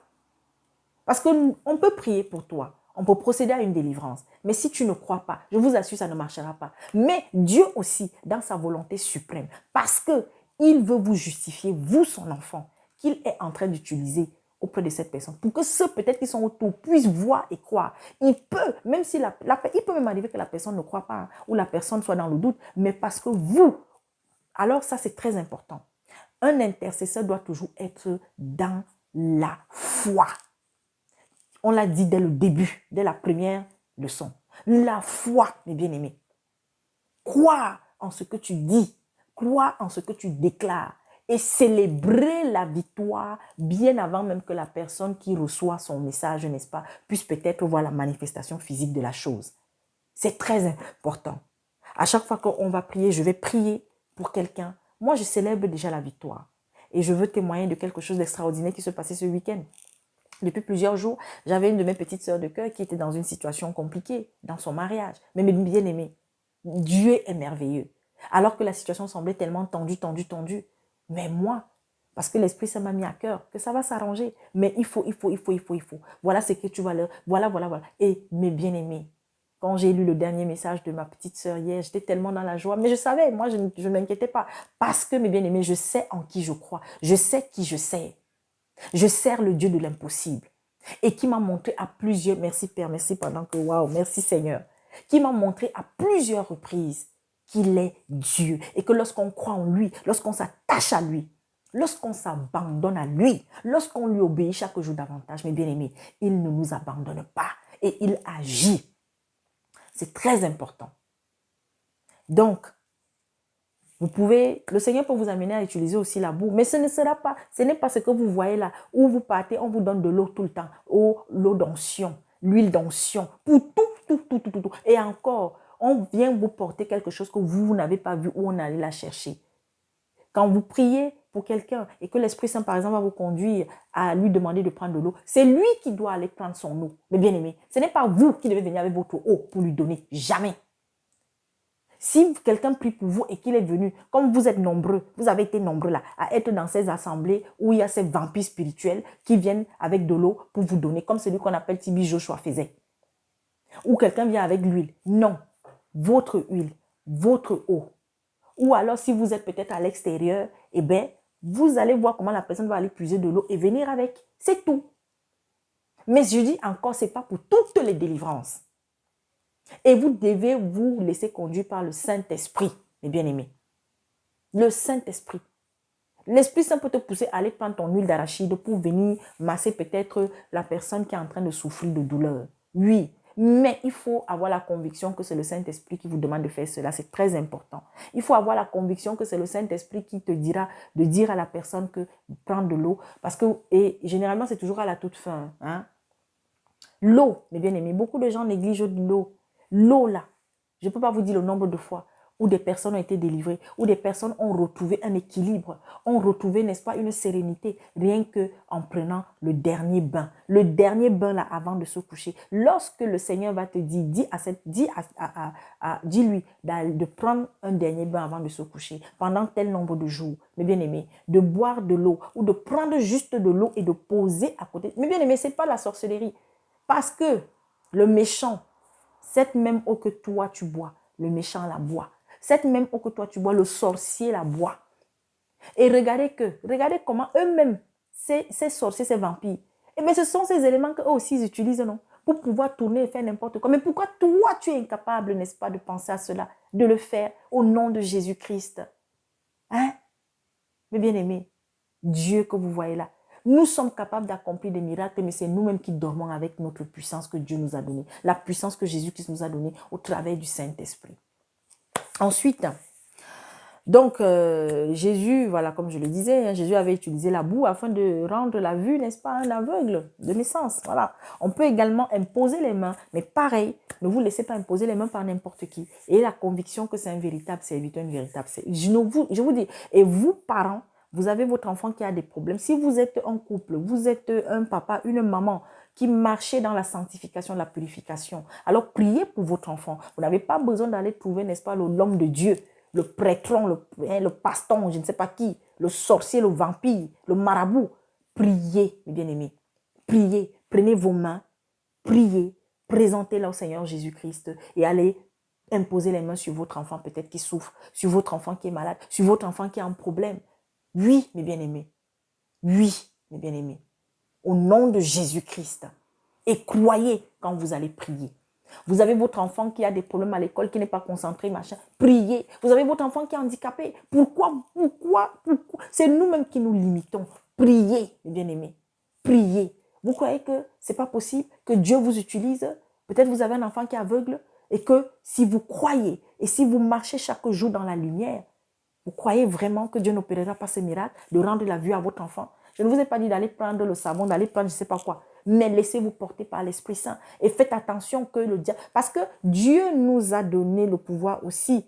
Parce qu'on peut prier pour toi. On peut procéder à une délivrance. Mais si tu ne crois pas, je vous assure, ça ne marchera pas. Mais Dieu aussi, dans sa volonté suprême, parce qu'il veut vous justifier, vous, son enfant, qu'il est en train d'utiliser auprès de cette personne, pour que ceux peut-être qui sont autour puissent voir et croire. Il peut, même si il peut même arriver que la personne ne croit pas, ou la personne soit dans le doute, mais parce que vous, alors ça c'est très important. Un intercesseur doit toujours être dans la foi. On l'a dit dès le début, dès la première leçon. La foi, mes bien-aimés. Croire en ce que tu dis, croire en ce que tu déclares et célébrer la victoire bien avant même que la personne qui reçoit son message, n'est-ce pas, puisse peut-être voir la manifestation physique de la chose. C'est très important. À chaque fois qu'on va prier, je vais prier pour quelqu'un. Moi, je célèbre déjà la victoire. Et je veux témoigner de quelque chose d'extraordinaire qui se passait ce week-end. Depuis plusieurs jours, j'avais une de mes petites sœurs de cœur qui était dans une situation compliquée dans son mariage. Mais bien aimé, Dieu est merveilleux. Alors que la situation semblait tellement tendue. Mais moi, parce que l'Esprit Saint m'a mis à cœur que ça va s'arranger. Mais il faut. Voilà ce que tu vas leur... Voilà. Et mes bien-aimés, quand j'ai lu le dernier message de ma petite sœur hier, j'étais tellement dans la joie. Mais je savais, moi, je ne m'inquiétais pas. Parce que, mes bien-aimés, je sais en qui je crois. Je sais qui je sais. Je sers le Dieu de l'impossible et qui m'a montré à plusieurs, merci Père, merci pendant que, waouh, merci Seigneur, qui m'a montré à plusieurs reprises qu'il est Dieu et que lorsqu'on croit en lui, lorsqu'on s'attache à lui, lorsqu'on s'abandonne à lui, lorsqu'on lui obéit chaque jour davantage, mes bien-aimés, il ne nous abandonne pas et il agit. C'est très important. Donc, le Seigneur peut vous amener à utiliser aussi la boue, mais ce n'est pas ce que vous voyez là, où vous partez, on vous donne de l'eau tout le temps, l'eau d'onction, l'huile d'onction, pour tout. Et encore, on vient vous porter quelque chose que vous n'avez pas vu, où on allait la chercher. Quand vous priez pour quelqu'un et que l'Esprit Saint, par exemple, va vous conduire à lui demander de prendre de l'eau, c'est lui qui doit aller prendre son eau. Mais bien aimé, ce n'est pas vous qui devez venir avec votre eau pour lui donner, jamais. Si quelqu'un prie pour vous et qu'il est venu, comme vous êtes nombreux, vous avez été nombreux là, à être dans ces assemblées où il y a ces vampires spirituels qui viennent avec de l'eau pour vous donner, comme celui qu'on appelle Tibi Joshua faisait. Ou quelqu'un vient avec l'huile. Non, votre huile, votre eau. Ou alors si vous êtes peut-être à l'extérieur, eh bien, vous allez voir comment la personne va aller puiser de l'eau et venir avec. C'est tout. Mais je dis encore, ce n'est pas pour toutes les délivrances. Et vous devez vous laisser conduire par le Saint-Esprit, mes bien-aimés. Le Saint-Esprit. L'Esprit Saint peut te pousser à aller prendre ton huile d'arachide pour venir masser peut-être la personne qui est en train de souffrir de douleur. Oui, mais il faut avoir la conviction que c'est le Saint-Esprit qui vous demande de faire cela. C'est très important. Il faut avoir la conviction que c'est le Saint-Esprit qui te dira de dire à la personne que prendre de l'eau. Parce que, et généralement, c'est toujours à la toute fin. Hein? L'eau, mes bien-aimés, beaucoup de gens négligent l'eau. L'eau là, je ne peux pas vous dire le nombre de fois où des personnes ont été délivrées, où des personnes ont retrouvé un équilibre, ont retrouvé, n'est-ce pas, une sérénité, rien qu'en prenant le dernier bain. Le dernier bain là avant de se coucher. Lorsque le Seigneur va te dire, dis-lui de prendre un dernier bain avant de se coucher, pendant tel nombre de jours, mes bien-aimés, de boire de l'eau ou de prendre juste de l'eau et de poser à côté. Mes bien-aimés, ce n'est pas la sorcellerie. Parce que le méchant, cette même eau que toi tu bois, le méchant la boit. Cette même eau que toi tu bois, le sorcier la boit. Et regardez comment eux-mêmes, ces sorciers, ces vampires, eh bien ce sont ces éléments qu'eux aussi ils utilisent, non? Pour pouvoir tourner et faire n'importe quoi. Mais pourquoi toi tu es incapable, n'est-ce pas, de penser à cela, de le faire au nom de Jésus-Christ? Hein? Mes bien-aimés, Dieu que vous voyez là, nous sommes capables d'accomplir des miracles, mais c'est nous-mêmes qui dormons avec notre puissance que Dieu nous a donnée, la puissance que Jésus-Christ nous a donnée au travers du Saint-Esprit. Ensuite, donc Jésus, voilà, comme je le disais, hein, Jésus avait utilisé la boue afin de rendre la vue, n'est-ce pas, un aveugle de naissance. Voilà. On peut également imposer les mains, mais pareil, ne vous laissez pas imposer les mains par n'importe qui. Et la conviction que c'est un véritable serviteur, une véritable serviteur. Je vous dis, et vous, parents, vous avez votre enfant qui a des problèmes. Si vous êtes un couple, vous êtes un papa, une maman qui marchez dans la sanctification, la purification, alors priez pour votre enfant. Vous n'avez pas besoin d'aller trouver, n'est-ce pas, l'homme de Dieu, le prêtron, le paston, je ne sais pas qui, le sorcier, le vampire, le marabout. Priez, mes bien-aimés. Priez. Prenez vos mains, priez, présentez-la au Seigneur Jésus-Christ et allez imposer les mains sur votre enfant peut-être qui souffre, sur votre enfant qui est malade, sur votre enfant qui a un problème. Oui, mes bien-aimés. Oui, mes bien-aimés. Au nom de Jésus-Christ. Et croyez quand vous allez prier. Vous avez votre enfant qui a des problèmes à l'école, qui n'est pas concentré, machin. Priez. Vous avez votre enfant qui est handicapé. Pourquoi? C'est nous-mêmes qui nous limitons. Priez, mes bien-aimés. Priez. Vous croyez que ce n'est pas possible que Dieu vous utilise? Peut-être vous avez un enfant qui est aveugle et que si vous croyez et si vous marchez chaque jour dans la lumière, vous croyez vraiment que Dieu n'opérera pas ce miracle de rendre la vue à votre enfant? Je ne vous ai pas dit d'aller prendre le savon, d'aller prendre je ne sais pas quoi. Mais laissez-vous porter par l'Esprit Saint. Et faites attention que le diable... Parce que Dieu nous a donné le pouvoir aussi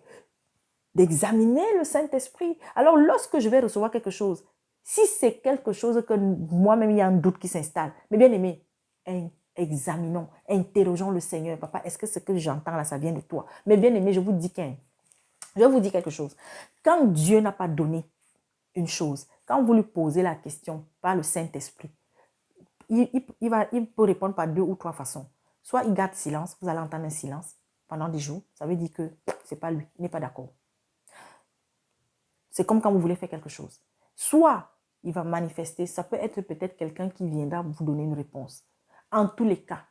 d'examiner le Saint-Esprit. Alors, lorsque je vais recevoir quelque chose, si c'est quelque chose que moi-même, il y a un doute qui s'installe, mais bien aimé, examinons, interrogeons le Seigneur. Papa, est-ce que ce que j'entends là, ça vient de toi? Mais bien aimé, je vous dis quelque chose. Quand Dieu n'a pas donné une chose, quand vous lui posez la question par le Saint-Esprit, il peut répondre par 2 ou 3 façons. Soit il garde silence, vous allez entendre un silence pendant des jours, ça veut dire que ce n'est pas lui, il n'est pas d'accord. C'est comme quand vous voulez faire quelque chose. Soit il va manifester, ça peut être peut-être quelqu'un qui viendra vous donner une réponse. En tous les cas,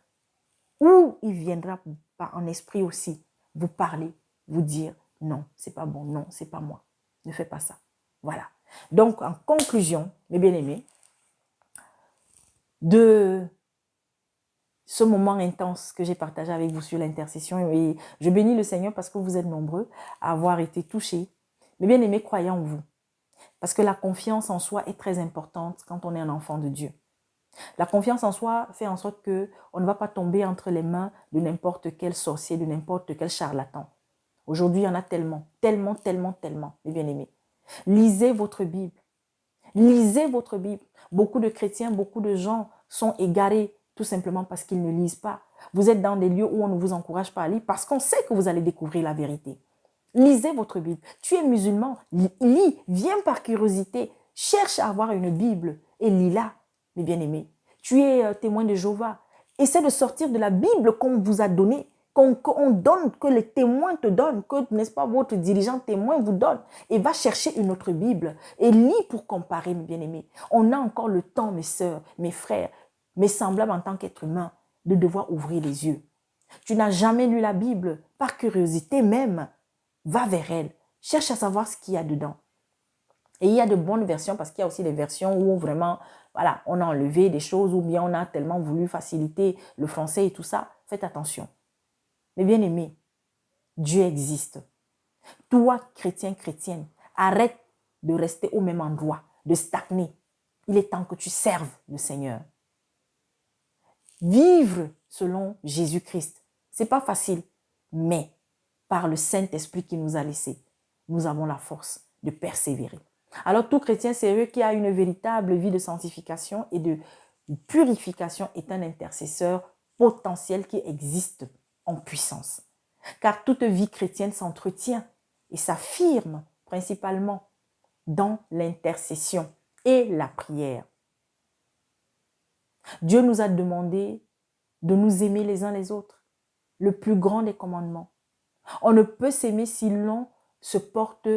ou il viendra en esprit aussi vous parler, vous dire non, c'est pas bon, non, c'est pas moi, ne fais pas ça. Voilà. Donc, en conclusion, mes bien-aimés, de ce moment intense que j'ai partagé avec vous sur l'intercession, et je bénis le Seigneur parce que vous êtes nombreux à avoir été touchés. Mes bien-aimés, croyez en vous. Parce que la confiance en soi est très importante quand on est un enfant de Dieu. La confiance en soi fait en sorte qu'on ne va pas tomber entre les mains de n'importe quel sorcier, de n'importe quel charlatan. Aujourd'hui, il y en a tellement, mes bien-aimés. Lisez votre Bible. Lisez votre Bible. Beaucoup de chrétiens, beaucoup de gens sont égarés tout simplement parce qu'ils ne lisent pas. Vous êtes dans des lieux où on ne vous encourage pas à lire parce qu'on sait que vous allez découvrir la vérité. Lisez votre Bible. Tu es musulman, lis, viens par curiosité. Cherche à avoir une Bible et lis-la, mes bien-aimés. Tu es témoin de Jéhovah. Essaie de sortir de la Bible qu'on vous a donnée, qu'on donne, que les témoins te donnent, que, n'est-ce pas, votre dirigeant témoin vous donne. Et va chercher une autre Bible et lis pour comparer, mes bien-aimés. On a encore le temps, mes sœurs, mes frères, mes semblables en tant qu'être humain, de devoir ouvrir les yeux. Tu n'as jamais lu la Bible, par curiosité même, va vers elle. Cherche à savoir ce qu'il y a dedans. Et il y a de bonnes versions parce qu'il y a aussi des versions où vraiment, voilà, on a enlevé des choses ou bien on a tellement voulu faciliter le français et tout ça. Faites attention. Mais bien aimé, Dieu existe. Toi, chrétien, chrétienne, arrête de rester au même endroit, de stagner. Il est temps que tu serves le Seigneur. Vivre selon Jésus-Christ, c'est pas facile, mais par le Saint-Esprit qui nous a laissés, nous avons la force de persévérer. Alors tout chrétien sérieux qui a une véritable vie de sanctification et de purification est un intercesseur potentiel qui existe en puissance. Car toute vie chrétienne s'entretient et s'affirme principalement dans l'intercession et la prière. Dieu nous a demandé de nous aimer les uns les autres, le plus grand des commandements. On ne peut s'aimer si l'on se porte,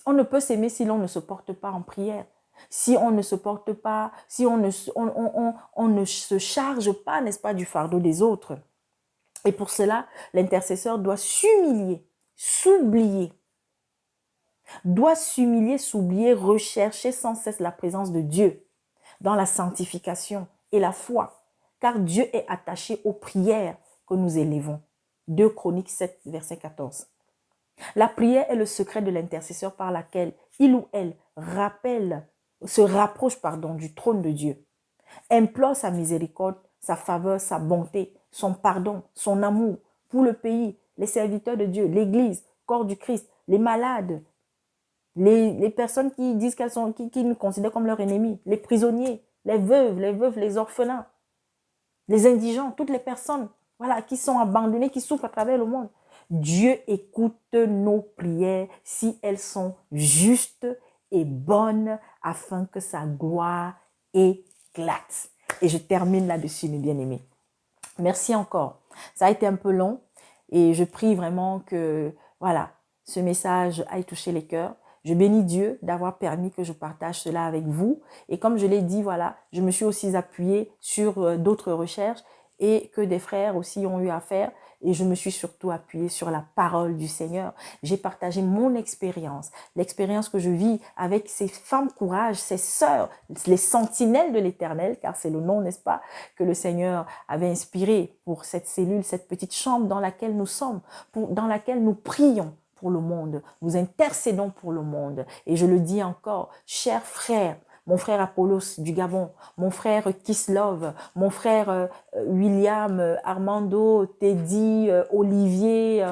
on ne peut s'aimer si l'on ne se porte pas en prière. Si on ne se porte pas, si on ne se charge pas, n'est-ce pas, du fardeau des autres. Et pour cela, l'intercesseur doit s'humilier, s'oublier. Doit s'humilier, s'oublier, rechercher sans cesse la présence de Dieu dans la sanctification et la foi. Car Dieu est attaché aux prières que nous élevons. 2 Chroniques 7, verset 14. La prière est le secret de l'intercesseur par laquelle il ou elle se rapproche du trône de Dieu. Implore sa miséricorde, sa faveur, sa bonté, son pardon, son amour pour le pays, les serviteurs de Dieu, l'Église, corps du Christ, les malades, les personnes qui disent qu'elles sont, qui nous considèrent comme leurs ennemis, les prisonniers, les veuves, les orphelins, les indigents, toutes les personnes qui sont abandonnées, qui souffrent à travers le monde. Dieu écoute nos prières si elles sont justes et bonnes afin que sa gloire éclate. Et je termine là-dessus, mes bien-aimés. Merci encore. Ça a été un peu long et je prie vraiment que ce message aille toucher les cœurs. Je bénis Dieu d'avoir permis que je partage cela avec vous. Et comme je l'ai dit, je me suis aussi appuyée sur d'autres recherches et que des frères aussi ont eu à faire. Et je me suis surtout appuyée sur la parole du Seigneur. J'ai partagé mon expérience, l'expérience que je vis avec ces femmes courage, ces sœurs, les sentinelles de l'Éternel, car c'est le nom, n'est-ce pas, que le Seigneur avait inspiré pour cette cellule, cette petite chambre dans laquelle nous sommes, dans laquelle nous prions pour le monde, nous intercédons pour le monde. Et je le dis encore, chers frères, mon frère Apollos du Gabon, mon frère Kislov, mon frère William, Armando, Teddy, Olivier,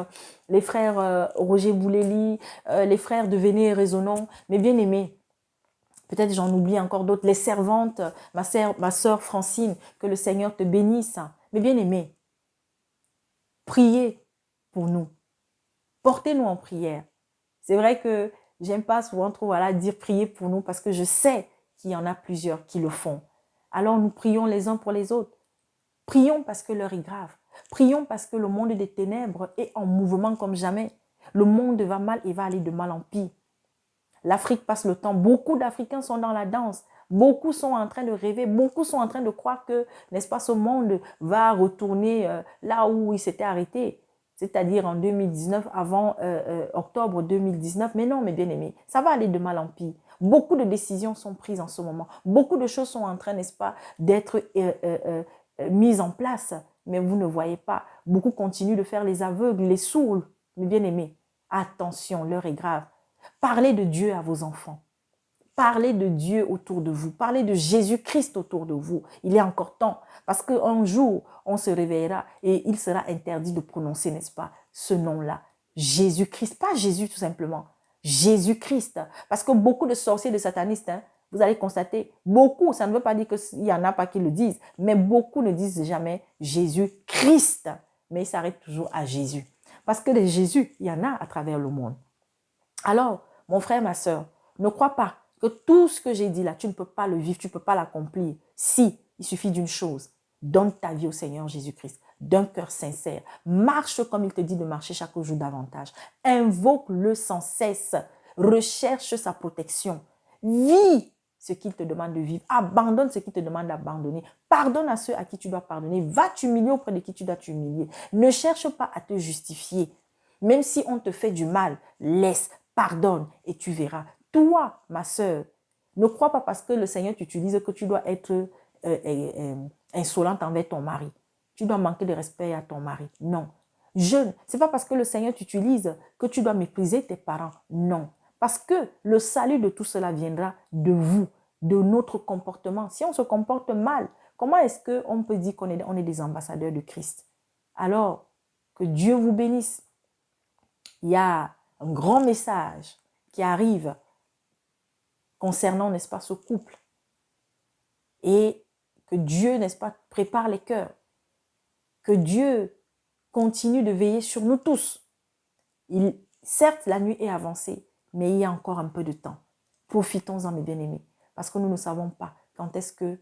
les frères Roger Bouleli, les frères de Véné et Raisonnons, mes bien-aimés. Peut-être j'en oublie encore d'autres, les servantes, ma sœur Francine, que le Seigneur te bénisse. Mes bien-aimés, priez pour nous. Portez-nous en prière. C'est vrai que j'aime pas souvent trop dire prier pour nous parce que je sais qu'il y en a plusieurs qui le font. Alors nous prions les uns pour les autres. Prions parce que l'heure est grave. Prions parce que le monde des ténèbres est en mouvement comme jamais. Le monde va mal et va aller de mal en pire. L'Afrique passe le temps. Beaucoup d'Africains sont dans la danse. Beaucoup sont en train de rêver. Beaucoup sont en train de croire que, n'est-ce pas, ce monde va retourner là où il s'était arrêté. C'est-à-dire en 2019, avant octobre 2019. Mais non, mes bien-aimés, ça va aller de mal en pire. Beaucoup de décisions sont prises en ce moment. Beaucoup de choses sont en train, n'est-ce pas, d'être mises en place. Mais vous ne voyez pas. Beaucoup continuent de faire les aveugles, les sourds. Mes bien-aimés, attention, l'heure est grave. Parlez de Dieu à vos enfants. Parlez de Dieu autour de vous. Parlez de Jésus-Christ autour de vous. Il est encore temps. Parce qu'un jour, on se réveillera et il sera interdit de prononcer, n'est-ce pas, ce nom-là. Jésus-Christ. Pas Jésus tout simplement. Jésus-Christ. Parce que beaucoup de sorciers, de satanistes, vous allez constater, beaucoup, ça ne veut pas dire qu'il n'y en a pas qui le disent, mais beaucoup ne disent jamais Jésus-Christ. Mais ils s'arrêtent toujours à Jésus. Parce que des Jésus, il y en a à travers le monde. Alors, mon frère, ma soeur, ne crois pas que tout ce que j'ai dit là, tu ne peux pas le vivre, tu ne peux pas l'accomplir. Si, il suffit d'une chose. Donne ta vie au Seigneur Jésus-Christ, d'un cœur sincère. Marche comme il te dit de marcher chaque jour davantage. Invoque-le sans cesse. Recherche sa protection. Vis ce qu'il te demande de vivre. Abandonne ce qu'il te demande d'abandonner. Pardonne à ceux à qui tu dois pardonner. Va t'humilier auprès de qui tu dois t'humilier. Ne cherche pas à te justifier. Même si on te fait du mal, laisse, pardonne et tu verras. Toi, ma soeur, ne crois pas parce que le Seigneur t'utilise que tu dois être insolente envers ton mari. Tu dois manquer de respect à ton mari. Non. Jeune, ce n'est pas parce que le Seigneur t'utilise que tu dois mépriser tes parents. Non. Parce que le salut de tout cela viendra de vous, de notre comportement. Si on se comporte mal, comment est-ce qu'on peut dire qu'on est des ambassadeurs de Christ? Alors, que Dieu vous bénisse. Il y a un grand message qui arrive concernant, n'est-ce pas, ce couple. Et que Dieu, n'est-ce pas, prépare les cœurs. Que Dieu continue de veiller sur nous tous. Certes, la nuit est avancée, mais il y a encore un peu de temps. Profitons-en, mes bien-aimés, parce que nous ne savons pas quand est-ce que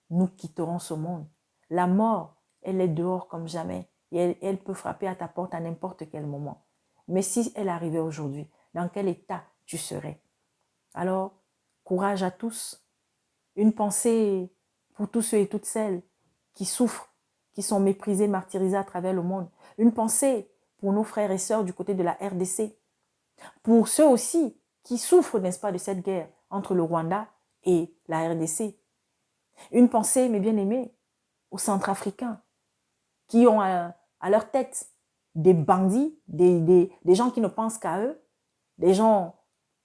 nous quitterons ce monde. La mort, elle est dehors comme jamais. Et elle peut frapper à ta porte à n'importe quel moment. Mais si elle arrivait aujourd'hui, dans quel état tu serais? Alors, courage à tous. Une pensée pour tous ceux et toutes celles qui souffrent, qui sont méprisés, martyrisés à travers le monde. Une pensée pour nos frères et sœurs du côté de la RDC. Pour ceux aussi qui souffrent, n'est-ce pas, de cette guerre entre le Rwanda et la RDC. Une pensée, mes bien-aimés, aux Centrafricains qui ont à leur tête des bandits, des gens qui ne pensent qu'à eux, des gens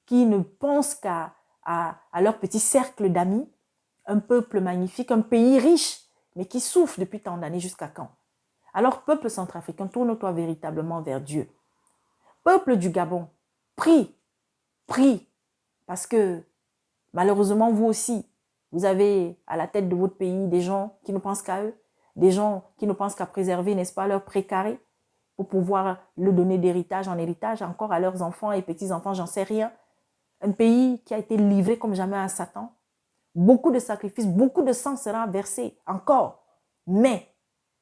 qui ne pensent qu'à leur petit cercle d'amis, un peuple magnifique, un pays riche, mais qui souffre depuis tant d'années jusqu'à quand? Alors, peuple centrafricain, tourne-toi véritablement vers Dieu. Peuple du Gabon, prie, parce que malheureusement, vous aussi, vous avez à la tête de votre pays des gens qui ne pensent qu'à eux, des gens qui ne pensent qu'à préserver, n'est-ce pas, leur précaré, pour pouvoir le donner d'héritage en héritage encore à leurs enfants et petits-enfants, j'en sais rien. Un pays qui a été livré comme jamais à Satan. Beaucoup de sacrifices, beaucoup de sang sera versé encore. Mais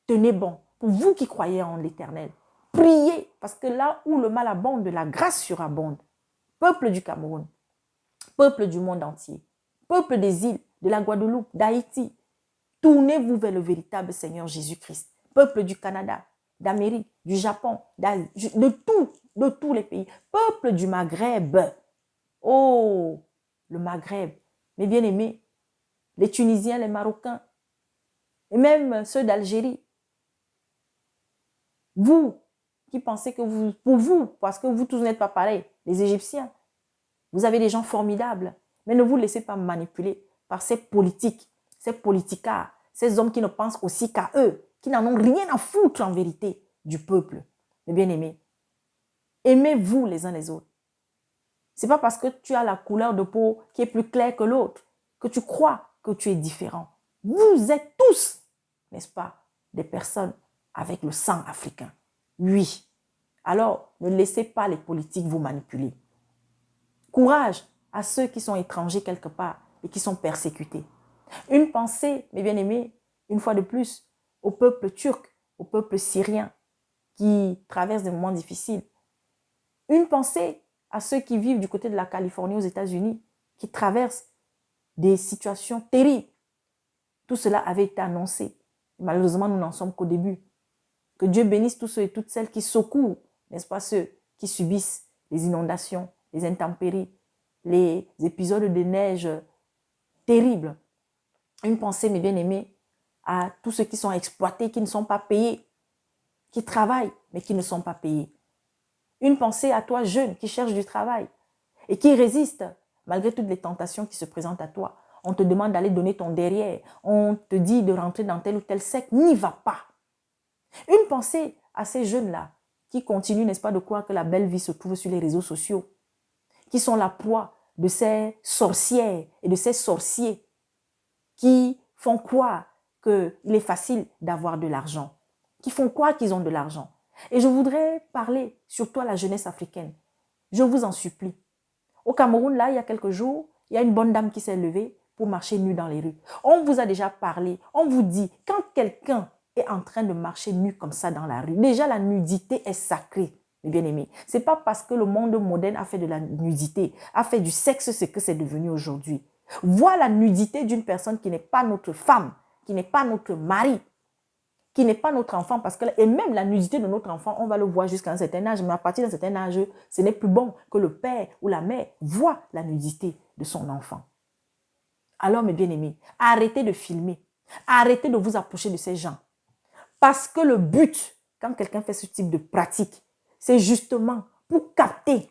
tenez bon, pour vous qui croyez en l'Éternel, priez, parce que là où le mal abonde, la grâce surabonde. Peuple du Cameroun, peuple du monde entier, peuple des îles, de la Guadeloupe, d'Haïti, tournez-vous vers le véritable Seigneur Jésus-Christ. Peuple du Canada, d'Amérique, du Japon, de tous les pays. Peuple du Maghreb. Oh, le Maghreb. Mes bien-aimés, les Tunisiens, les Marocains, et même ceux d'Algérie. Vous qui pensez que pour vous, parce que vous tous n'êtes pas pareils, les Égyptiens, vous avez des gens formidables, mais ne vous laissez pas manipuler par ces politiques, ces politicards, ces hommes qui ne pensent aussi qu'à eux, qui n'en ont rien à foutre en vérité du peuple. Mes bien-aimés, aimez-vous les uns les autres. Ce n'est pas parce que tu as la couleur de peau qui est plus claire que l'autre que tu crois que tu es différent. Vous êtes tous, n'est-ce pas, des personnes avec le sang africain. Oui. Alors, ne laissez pas les politiques vous manipuler. Courage à ceux qui sont étrangers quelque part et qui sont persécutés. Une pensée, mes bien-aimés, une fois de plus, au peuple turc, au peuple syrien qui traverse des moments difficiles. Une pensée à ceux qui vivent du côté de la Californie aux États-Unis, qui traversent des situations terribles. Tout cela avait été annoncé. Malheureusement, nous n'en sommes qu'au début. Que Dieu bénisse tous ceux et toutes celles qui secourent, n'est-ce pas, ceux qui subissent les inondations, les intempéries, les épisodes de neige terribles. Une pensée, mes bien-aimés, à tous ceux qui sont exploités, qui ne sont pas payés, qui travaillent, mais qui ne sont pas payés. Une pensée à toi, jeune, qui cherche du travail et qui résiste malgré toutes les tentations qui se présentent à toi. On te demande d'aller donner ton derrière. On te dit de rentrer dans tel ou tel secte. N'y va pas. Une pensée à ces jeunes-là qui continuent, n'est-ce pas, de croire que la belle vie se trouve sur les réseaux sociaux, qui sont la proie de ces sorcières et de ces sorciers qui font croire qu'il est facile d'avoir de l'argent, qui font croire qu'ils ont de l'argent. Et je voudrais parler surtout à la jeunesse africaine. Je vous en supplie. Au Cameroun, là, il y a quelques jours, il y a une bonne dame qui s'est levée pour marcher nue dans les rues. On vous a déjà parlé, on vous dit, quand quelqu'un est en train de marcher nu comme ça dans la rue, déjà la nudité est sacrée, mes bien-aimés. Ce n'est pas parce que le monde moderne a fait de la nudité, a fait du sexe ce que c'est devenu aujourd'hui. Voir la nudité d'une personne qui n'est pas notre femme, qui n'est pas notre mari, qui n'est pas notre enfant, parce que, et même la nudité de notre enfant, on va le voir jusqu'à un certain âge, mais à partir d'un certain âge, ce n'est plus bon que le père ou la mère voit la nudité de son enfant. Alors, mes bien-aimés, arrêtez de filmer, arrêtez de vous approcher de ces gens, parce que le but, quand quelqu'un fait ce type de pratique, c'est justement pour capter,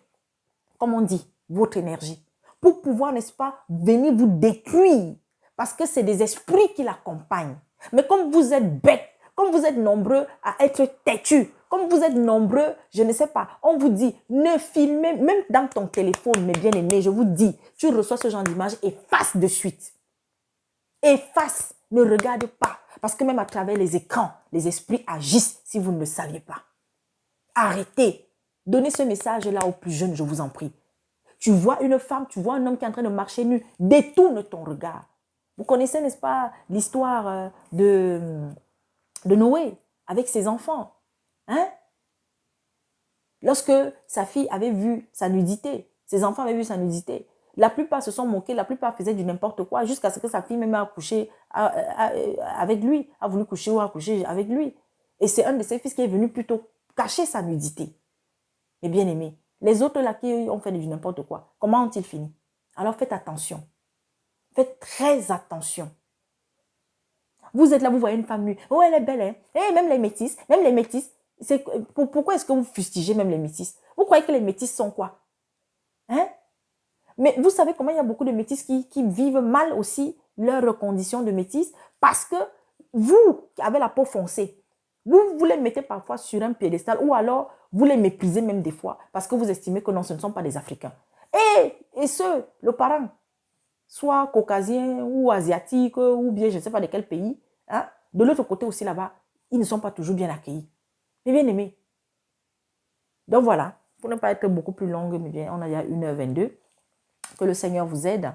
comme on dit, votre énergie, pour pouvoir, n'est-ce pas, venir vous détruire, parce que c'est des esprits qui l'accompagnent. Mais comme vous êtes bêtes, comme vous êtes nombreux à être têtus, comme vous êtes nombreux, je ne sais pas, on vous dit, ne filmez, même dans ton téléphone, mes bien-aimés, je vous dis, tu reçois ce genre d'image, efface de suite. Efface, ne regarde pas. Parce que même à travers les écrans, les esprits agissent si vous ne le saviez pas. Arrêtez. Donnez ce message-là aux plus jeunes, je vous en prie. Tu vois une femme, tu vois un homme qui est en train de marcher nu, détourne ton regard. Vous connaissez, n'est-ce pas, l'histoire de Noé avec ses enfants. Hein? Lorsque sa fille avait vu sa nudité, ses enfants avaient vu sa nudité, la plupart se sont moqués, la plupart faisaient du n'importe quoi, jusqu'à ce que sa fille même a couché avec lui, a voulu coucher ou a couché avec lui. Et c'est un de ses fils qui est venu plutôt cacher sa nudité. Mais bien aimé, les autres là qui ont fait du n'importe quoi, comment ont-ils fini? Alors faites attention. Faites très attention. Vous êtes là, vous voyez une femme nue. Oh, elle est belle, hein? Et même les métis, pourquoi est-ce que vous fustigez même les métis? Vous croyez que les métis sont quoi? Hein? Mais vous savez comment il y a beaucoup de métis qui vivent mal aussi leurs conditions de métis parce que vous qui avez la peau foncée, vous les mettez parfois sur un piédestal ou alors vous les méprisez même des fois parce que vous estimez que non, ce ne sont pas des Africains. Et le parent, soit caucasien ou asiatique ou bien je ne sais pas de quel pays, hein, de l'autre côté aussi là-bas, ils ne sont pas toujours bien accueillis. Mais bien aimés. Donc voilà, pour ne pas être beaucoup plus longue, mais bien, on a déjà 1h22. Que le Seigneur vous aide.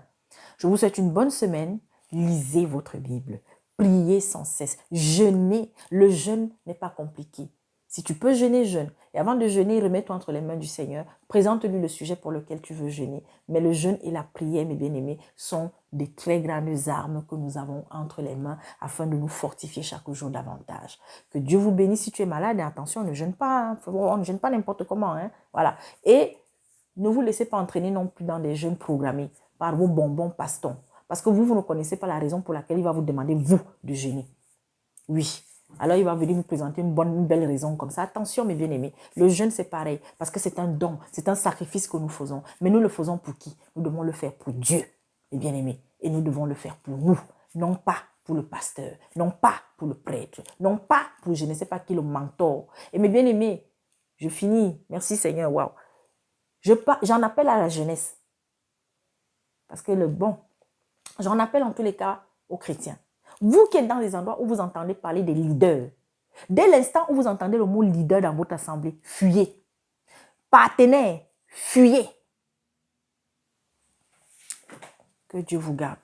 Je vous souhaite une bonne semaine. Lisez votre Bible. Priez sans cesse. Jeûnez. Le jeûne n'est pas compliqué. Si tu peux jeûner, jeûne. Et avant de jeûner, remets-toi entre les mains du Seigneur. Présente-lui le sujet pour lequel tu veux jeûner. Mais le jeûne et la prière, mes bien-aimés, sont des très grandes armes que nous avons entre les mains afin de nous fortifier chaque jour davantage. Que Dieu vous bénisse si tu es malade. Et attention, on ne jeûne pas. Hein. On ne jeûne pas n'importe comment. Hein. Voilà. Et ne vous laissez pas entraîner non plus dans des jeûnes programmés par vos bonbons pastons. Parce que vous ne connaissez pas la raison pour laquelle il va vous demander, vous, de jeûner. Oui. Alors, il va venir vous présenter une belle raison comme ça. Attention, mes bien-aimés, le jeûne, c'est pareil. Parce que c'est un don, c'est un sacrifice que nous faisons. Mais nous le faisons pour qui? Nous devons le faire pour Dieu, mes bien-aimés. Et nous devons le faire pour nous. Non pas pour le pasteur, non pas pour le prêtre, non pas pour je ne sais pas qui, le mentor. Et mes bien-aimés, je finis. Merci Seigneur, waouh. J'en appelle à la jeunesse. Parce que j'en appelle en tous les cas aux chrétiens. Vous qui êtes dans les endroits où vous entendez parler des leaders, dès l'instant où vous entendez le mot leader dans votre assemblée, fuyez. Partenaire, fuyez. Que Dieu vous garde.